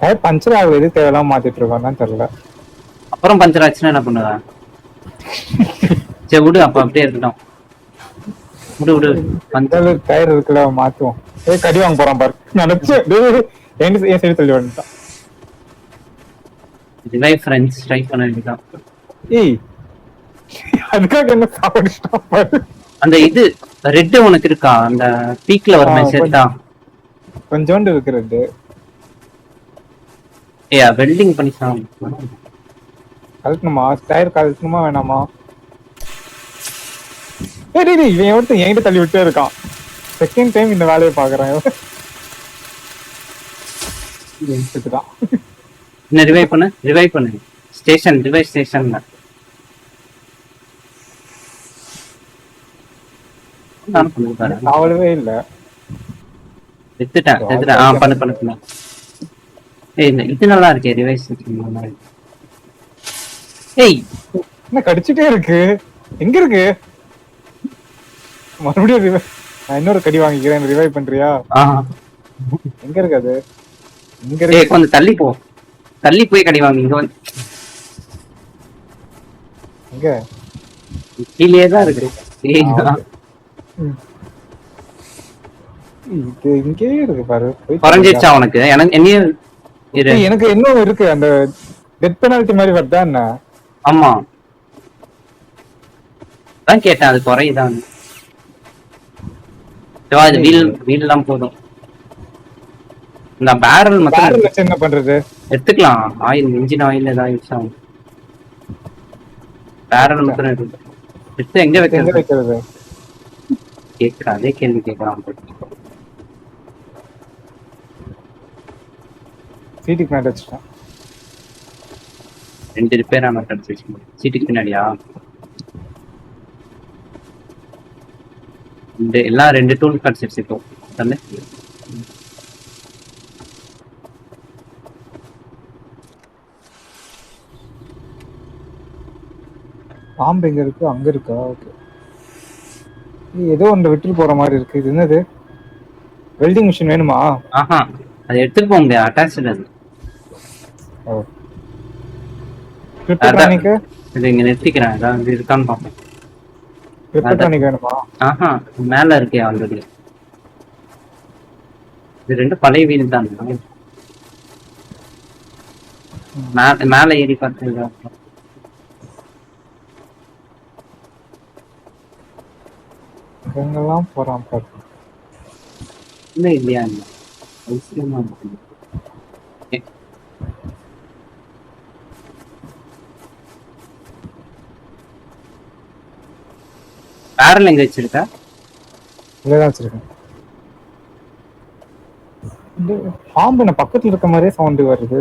டயர் பஞ்சர் ஆகுது, எது தேவையில்லாம மாத்திட்டு இருக்கான்னு தெரியல. அப்புறம் பஞ்சர் ஆச்சுன்னா என்ன பண்ணுவேன்? சரி விடு, அப்ப அப்படியே இருக்கட்டும். விடு பஞ்சர் டயர் இருக்குல்ல, மாத்துவோம். கடி வாங்க போறான் பாரு. நினைச்சு என் சைடு தள்ளி வந்துட்டான். ரிவைவ் ஃப்ரெண்ட்ஸ் ட்ரை பண்ண வேண்டியதான். ஏய் அதுக்காக என்ன சாப்பிடுறான் பாரு. அந்த இது ரெட் உனக்கு இருக்கா? அந்த பீக்ல ஒரு மெசேஜ் தான் கொஞ்சோண்டு இருக்கு ரெட். ஏய் வெல்டிங் பண்ணி சாப்பிடு. கழட்டணுமா? டயர் கழட்டணுமா வேணாமா? ஏய் இவன் ஒருத்தன் என்கிட்ட தள்ளி விட்டே இருக்கான். செகண்ட் டைம் இந்த வேலையை பாக்குறான். என்ன ரிவைவ் பண்ணு ஸ்டேஷன், ரிவைவ் ஸ்டேஷன்ல அவ்வளவே இல்ல. எடுத்துட்டேன். பண்ணு. ஏய் இது நல்லா இருக்கே ரிவைவ் ஸ்டேஷன். ஏய் என்ன கடிச்சிட்டே இருக்கு? எங்க இருக்கு? மறுபடியும் நான் இன்னொரு கடி வாங்கிக்கிறேன். ரிவைவ் பண்றியா? எங்க இருக்கு அது? இங்க இருக்கு. கொஞ்சம் தள்ளி போய் கடி வாங்க. இங்க வந்து எங்க? கீழே தான் இருக்கு. இது இங்கே இருக்கு பாரு. குறைஞ்சிச்சா உனக்கு? எனக்கு இன்னும் இருக்கு. அந்த டெத் பெனால்டி மாதிரி வருதா என்ன? ஆமா தான் கேட்டேன். அது குறையுதான். வீல் எல்லாம் போதும். இந்த பேரல் மட்டும் என்ன பண்றது? எடுத்துக்கலாம். ஆயில், இன்ஜின் ஆயில் ஏதாவது யூஸ் ஆகும். பேரல் மட்டும் எடுத்து எங்க வைக்கிறது? கேட்கலாம், அதே கேள்வி கேட்கலாம். சீட்டுக்கு மேல வச்சுட்டேன். 2 ரிப்பேர் ஆன சீட்டுக்கு பின்னாடியா? எல்லாம் 2 டூல் கார்ட்ஸ் வச்சுக்கோ. பாம்பு எங்க இருக்கு? அங்க இருக்கா? ஓகே. ஏதோ ஒன்று விட்டு போற மாதிரி இருக்கு. இது என்னது? வெல்டிங் மிஷின் வேணுமா? ஆஹா, அது எடுத்துட்டு போக முடியாது. அட்டாச்ட் அது. ஓ கிரிப்டோனிக் இது இங்க நிறுத்திக்கிறேன். அதான் இருக்கான்னு பாப்பேன். கிரிப்டோனிக் வேணுமா? ஆஹா, மேல இருக்கே ஆல்ரெடி. இது 2 பழைய வீல் தான். மேல ஏறி பார்த்து எங்கெல்லாம் போறான் பாரு. இன்னும் இல்லையா அவசியமா இருக்கு. பேரல் எங்க வச்சிருக்கா? இங்கதான் வச்சிருக்கேன். இந்த பாம்பு என்ன பக்கத்துல இருக்க மாதிரியே சவுண்டு வருது.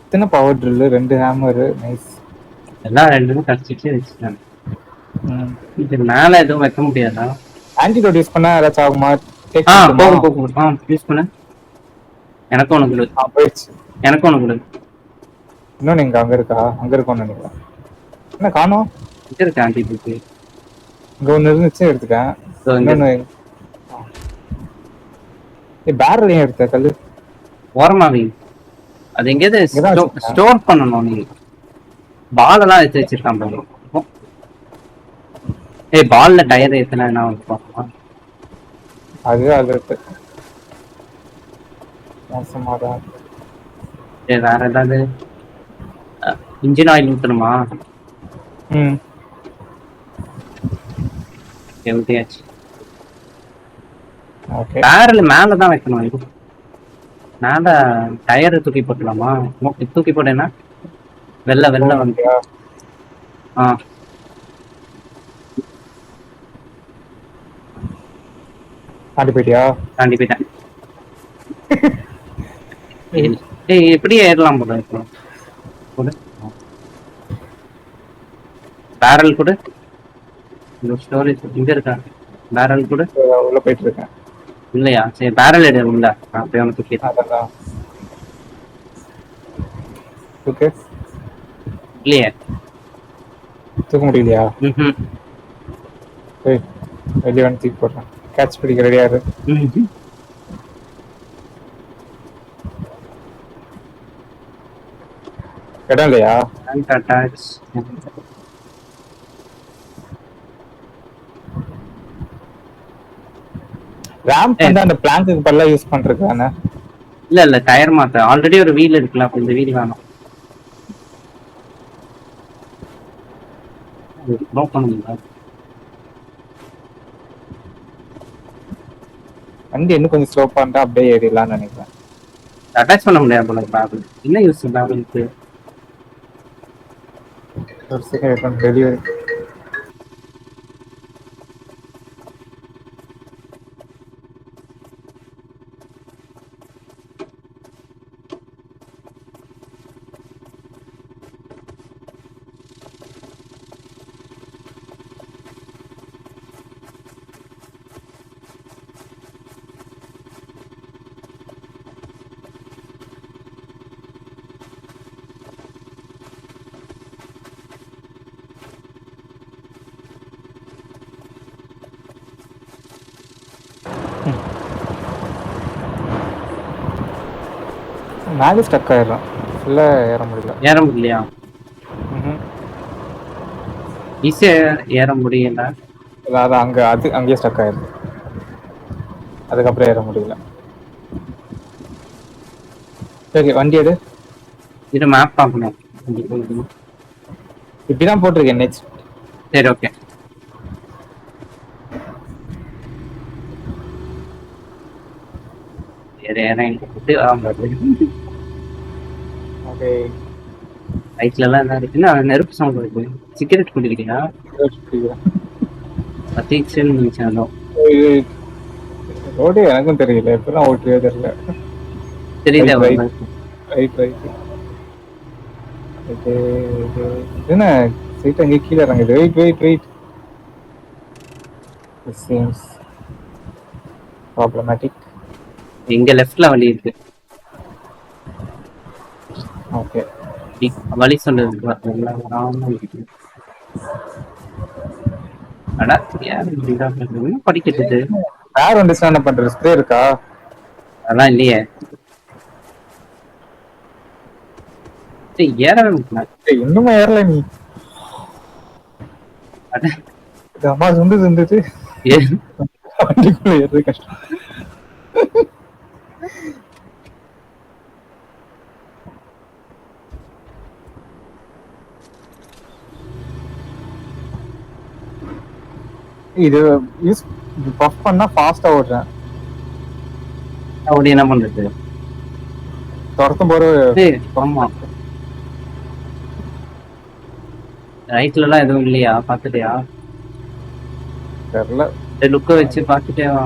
எத்தனை பவர் ட்ரில்லு, 2 ஹேமரு, நைஸ். எல்லாம் ரெண்டுமே கடிச்சிட்டு வச்சுட்டாங்க. இது மேல எதுவும் வைக்க முடியாதா? ஆன்டிடோட் யூஸ் பண்ணா ஏதாச்சும் ஆகுமா? போகும். யூஸ் பண்ண. எனக்கும் ஒண்ணு கொடு. போயிடுச்சு. எனக்கும் ஒண்ணு கொடு. இன்னொன்னு இங்க அங்க இருக்கா? அங்க இருக்கும்னு நினைக்கிறேன். என்ன காணோம்? இங்க இருக்கு ஆன்டிடோட். இங்க ஒண்ணு இருந்துச்சு எடுத்துட்டேன். இன்னொன்னு பேரல் ஏன் எடுத்த கல்லு? ஓரமாவி. அது எங்கேயாவது ஸ்டோர் பண்ணணும். நீ பால் எல்லாம் எடுத்து வச்சிருக்கான் பாரு. ஏய் பால்ல டயர் ஏத்தனா என்ன வைப்போம்? அது இருக்கு. மோசமாதான். வேற ஏதாவது இன்ஜின் ஆயில் ஊத்தணுமா? ஊத்தியாச்சு. பேரல் மேலதான் வைக்கணும். இது மேல டயர் தூக்கி போட்டலாமா? தூக்கி போட்டேன்னா வெள்ள வந்து தாண்டி போயிட்டேன். எப்படி ஏறலாம் போல இப்போ பேரல் கூட ஸ்டோரேஜ் இங்க இருக்கா? பேரல் கூட உள்ள போயிட்டு இருக்கேன். இல்லையா? சரி பேரல் எடு உள்ள. அப்படியே அவனுக்கு இல்லையே தூக்க முடியலையா? வெளியே வந்து தூக்கி போடுறேன். கேட்ச் பிடிக்க ரெடியா இருக்கு. இடம் இல்லையா? ரேம்ப் வந்து அந்த பிளாங்க்கு பதிலா யூஸ் பண்றதுதானே? இல்ல டயர் மாத்த ஆல்ரெடி ஒரு வீல் இருக்குல்ல. அப்ப இந்த வீல் வேணும். வண்டி இன்னும் கொஞ்சம் ஸ்லோ பண்ணிட்டா அப்படியே ஏறிடலாம்னு நினைக்கிறேன். அட்டாச் பண்ண முடியாது போல. பேபிள் என்ன யூஸ் பேபிளுக்கு? ஒரு செகண்ட் டெலிவரி. மேலே ஸ்டக் ஆயிடும். ஃபுல்லாக ஏற முடியலையா? ஈஸியாக ஏற முடியல. அதாவது அங்கேயே ஸ்டக் ஆயிடுது. அதுக்கப்புறம் ஏற முடியல. சரி வண்டி எடு. இது மேப் பார்க்கணும். இப்படிதான் போட்டிருக்கேன். நெக்ஸ்ட். சரி ஓகே. ரைட்ல எல்லாம் என்ன இருக்குன்னா நெருப்பு சவுண்ட் இருக்கு. சிகரெட் குடிக்கிறியா? பத்தீச்சுன்னு நினைச்சாலும் ரோடு எனக்கும் தெரியல. எப்பெல்லாம் ஓட்டுவே தெரியல. தெரியல. என்ன சீட் அங்கே கீழே இறங்குது. வெயிட். Seems problematic. இங்க லெஃப்ட்ல வழி இருக்கு. ஓகே வழி சொல்றது. அடா யார் படிக்கிறது? யார் அண்டர்ஸ்டாண்ட் பண்றது? ஸ்ப்ரே இருக்கா? அதெல்லாம் இல்லையே. ஏறவே இன்னுமா ஏறல நீ? அம்மா சுண்டுது வண்டிக்குள்ள ஏறது கஷ்டம். இது யூஸ் பஃப் பண்ணா ஃபாஸ்டா ஓடுறேன். அப்படி என்ன பண்றது? துரத்தும் போற ஏய், ஆமா ரைட்ல எல்லாம் எதுவும் இல்லையா? பாத்துட்டியா? தெரியல. லுக்க வச்சு பாத்துட்டே வா.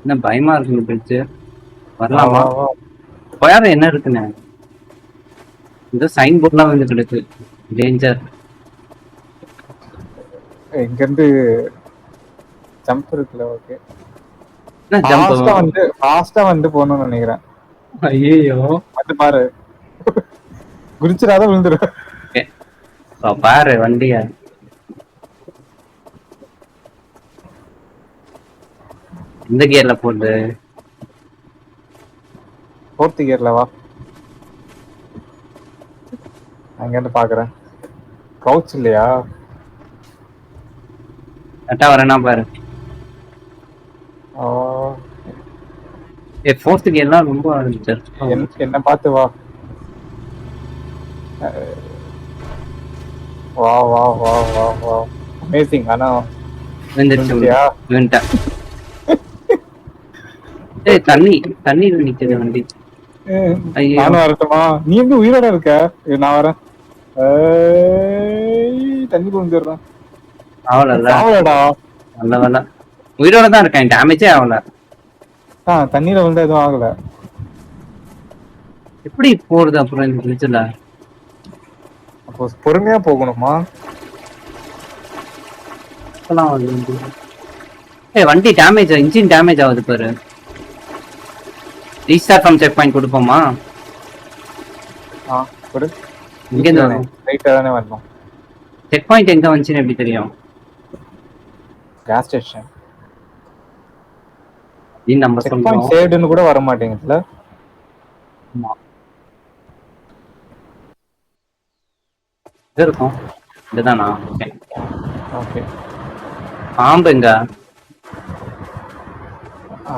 என்ன பயமா இருக்கு இந்த பிரிட்ஜ். வரலாமா? யாரும் என்ன இருக்குன்னு இந்த சைன் போர்ட்லாம் வந்து கிடக்கு. டேஞ்சர். இங்க இருந்து ஜம்ப் இருக்குல்ல. ஓகே, என்ன ஜம்ப்? ஃபாஸ்டா வந்து போகணும்னு நினைக்கிறேன். ஐயோ வந்து பாரு, குதிச்சிடாத விழுந்துரு. பாரு வண்டிய. எந்த கியர்ல போகுது? 4th கியர்ல வா. அங்க இருந்து பாக்குறேன். கவுச் இல்லையா? கரெக்டா வரேன்னா பாரு. ஏ 4th கியர்லாம் ரொம்ப என்ன பார்த்து வா. வா வா வா வா வா. அமேசிங். ஆனா வந்துருச்சியா? வந்துட்டேன். ஏய் தண்ணி நிக்குது வண்டி. நானும் வரட்டுமா? நீ எப்படி உயிரோட இருக்க? நான் வரேன். தண்ணி குடிச்சிடுறேன். அவ்வளோடா நல்ல வேலை உயிரோட தான் இருக்கேன். டேமேஜே ஆகல. தண்ணியில வந்து எதுவும் ஆகல. எப்படி போறது அப்புறம் இந்த பிரிட்ஜ்ல? அப்போ பொறுமையா போகணுமா? ஏய் வண்டி டேமேஜ், இன்ஜின் டேமேஜ் ஆகுது பாரு. ரீஸ்டார்ட் ஃப்ரம் செக் பாயிண்ட் கொடுப்போமா? கொடு. இங்க இருந்து ரைட்டா தானே வரணும். செக் பாயிண்ட் எங்க வந்துச்சுன்னு எப்படி தெரியும்? Gas station. இந்த நம்பர் செக் பாயிண்ட் சேவ்டுன்னு கூட வர மாட்டேங்குதுல. ஆமா இது இருக்கும். இதுதானா? ஓகே. பாம்பு எங்க?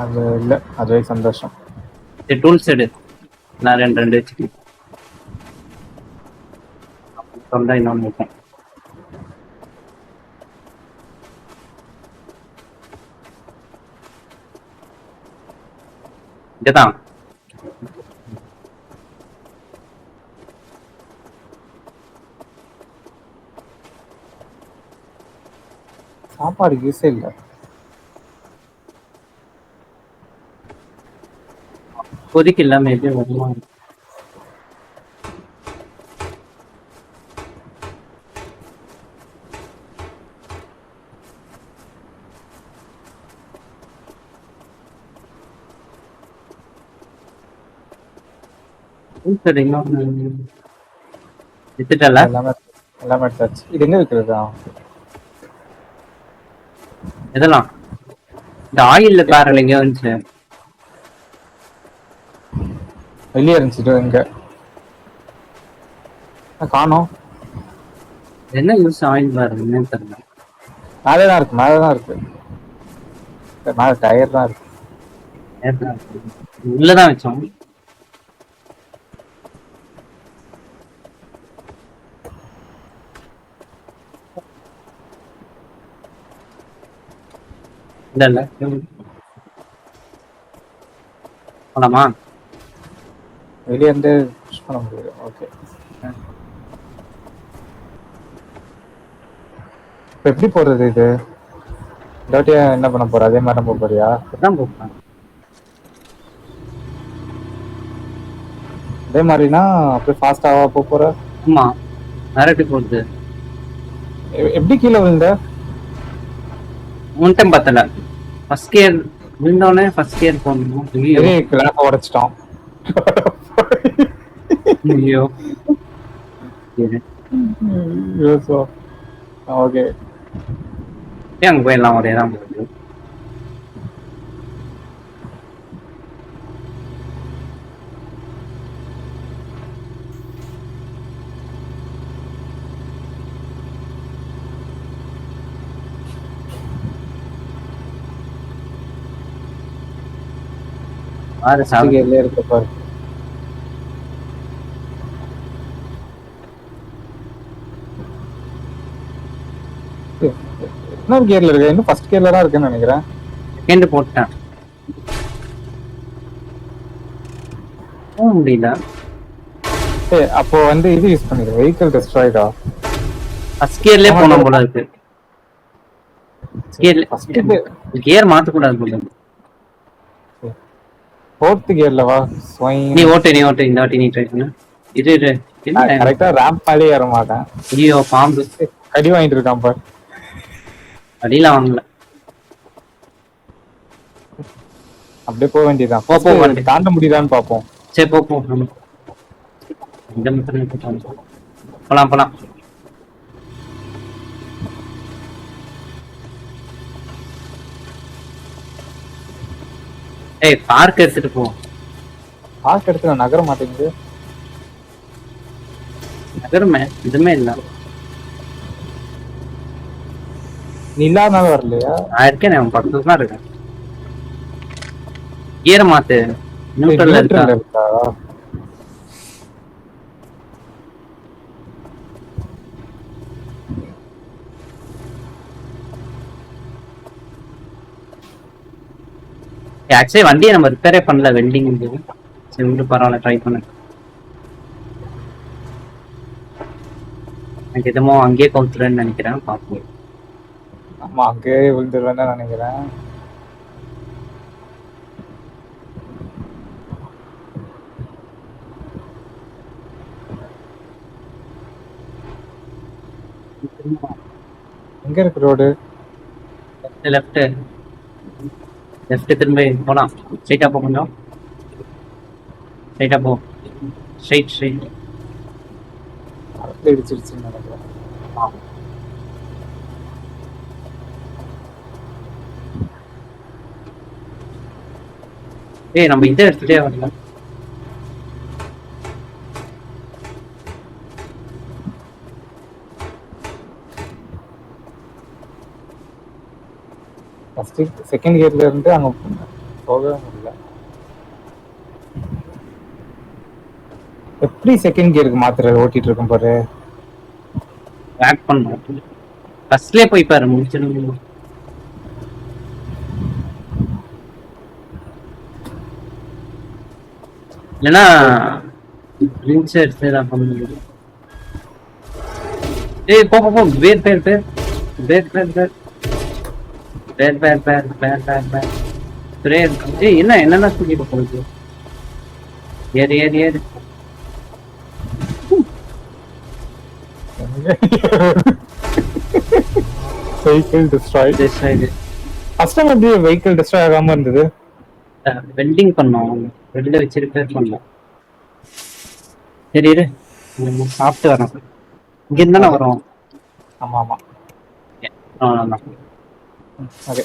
அது இல்ல, அதுவே சந்தோஷம். டூல்ஸ் எடு. நான் ரெண்டு வச்சுக்கேன். சொந்தா இன்னொன்று இருக்கும். இதுதான். சாப்பாடு யூஸே இல்ல. இப்போதைக்கு இல்லாம எப்படி வருமா? எல்லாமே எடுத்தாச்சு. இது எங்க வைக்கிறதா? இதெல்லாம் இந்த ஆயில்ல பேரல் எங்க வந்துச்சு? வெளியே இருந்துச்சு. எங்க காணோம். என்ன யூஸ் ஆயில் பேரல் தெரியல. மேலதான் இருக்கு, மேலதான் இருக்கு. மேல டயர் தான் இருக்கு. உள்ளதான் வச்சோம். இல்ல போலாமா? வெளியே இருந்து புஷ் பண்ண முடியாது. ஓகே. இப்போ எப்படி போறது? இது இல்லாட்டியா என்ன பண்ண போற? அதே மாதிரி போக போறியா? அதான் போப்பேன். அதே மாதிரினா அப்படியே ஃபாஸ்டாவா போக போற? ஆமா நேரட்டி போகுது. எப்படி கீழே விழுந்த? முன்டம் பத்தல. ஃபர்ஸ்ட் கியர் விழுந்தோடனே ஃபர்ஸ்ட் கியர் போகணும். கிளாப்பை உடைச்சிட்டோம். ஐயோ ஓகே. அங்க போயிடலாம். ஒரே தான் போகுது. இருக்க பாரு. இன்னொரு கியர்ல இருக்கு, இன்னும் ஃபர்ஸ்ட் கியர்ல தான் இருக்குன்னு நினைக்கிறேன். செகண்ட் போட்டேன், போக முடியல. அப்போ வந்து இது யூஸ் பண்ணிடு, வெஹிக்கிள் டெஸ்ட்ராய்டா. ஃபர்ஸ்ட் கியர்லயே போனோம் போல இருக்கு. கியர் மாத்த கூடாது போல. ஃபோர்த் கியர்ல வா. நீ ஓட்டு இந்த வாட்டி நீ ட்ரை பண்ணு. இது கரெக்டா ரேம்ப் மேலே ஏற மாட்டேன். ஐயோ பாம்பு கடி வாங்கிட்டு இருக்கான் பாரு. அடியில வாங்கல, அப்படியே போக வேண்டியதான். போ தாண்ட முடியுதான்னு பாப்போம். சரி போ இந்த மட்டும் போலாம். ஏய் பார்க் எடுத்துட்டு போ. பார்க் எடுத்து நான் நகர மாட்டேங்குது. நகரமே இதுமே இல்ல. நீ இல்லாதனால வரலையா? நான் இருக்கேன், நான் பக்கத்துல தான் இருக்கேன். கியர் மாத்து, நியூட்ரல்ல இருக்கா? ஆக்சுவலி வண்டியை நம்ம ரிப்பேரே பண்ணல, வெல்டிங். சரி விட்டு பரவாயில்ல, ட்ரை பண்ணு. எனக்கு எதுமோ அங்கேயே கவுத்துறேன்னு நினைக்கிறேன், பார்ப்போம். ஆமா அங்கேயே விழுந்துருவேன்னு நினைக்கிறேன். எங்க இருக்கு ரோடு? லெஃப்ட் திரும்ப போலாம். ஸ்ட்ரைட்டா போ, கொஞ்சம் ஸ்ட்ரைட்டா போ. ஸ்ட்ரைட் இடிச்சிருச்சுன்னு நினைக்கிறேன். ஏய் நம்ம இதை எடுத்துட்டே வரல. செகண்ட் கியர்ல இருந்து அங்க போகவே முடியல. எப்படி செகண்ட் கியருக்கு மாத்துறது? ஓட்டிட்டு இருக்கும் பாரு. பேக் பண்ணணும், ஃபர்ஸ்ட்லயே போய் பாரு, முடிச்சிடும். இல்லைன்னா ரிங்ஸ் எடுத்து தான் பண்ண முடியும். ஏய் போ பேர் என்னென்ன தூக்கிட்டு போகுது. ஏறு வெஹிக்கிள் டிஸ்ட்ராய்டு. ஃபர்ஸ்ட் டைம் எப்படி வெஹிக்கிள் டிஸ்ட்ராய் ஆகாம இருந்தது? வெல்டிங் பண்ணோம், வெளில வச்சு ரிப்பேர் பண்ணோம். சரி இரு, சாப்பிட்டு வரோம். இங்க இருந்தானே வரோம். ஆமா அவ்வளோதான். ஓகே.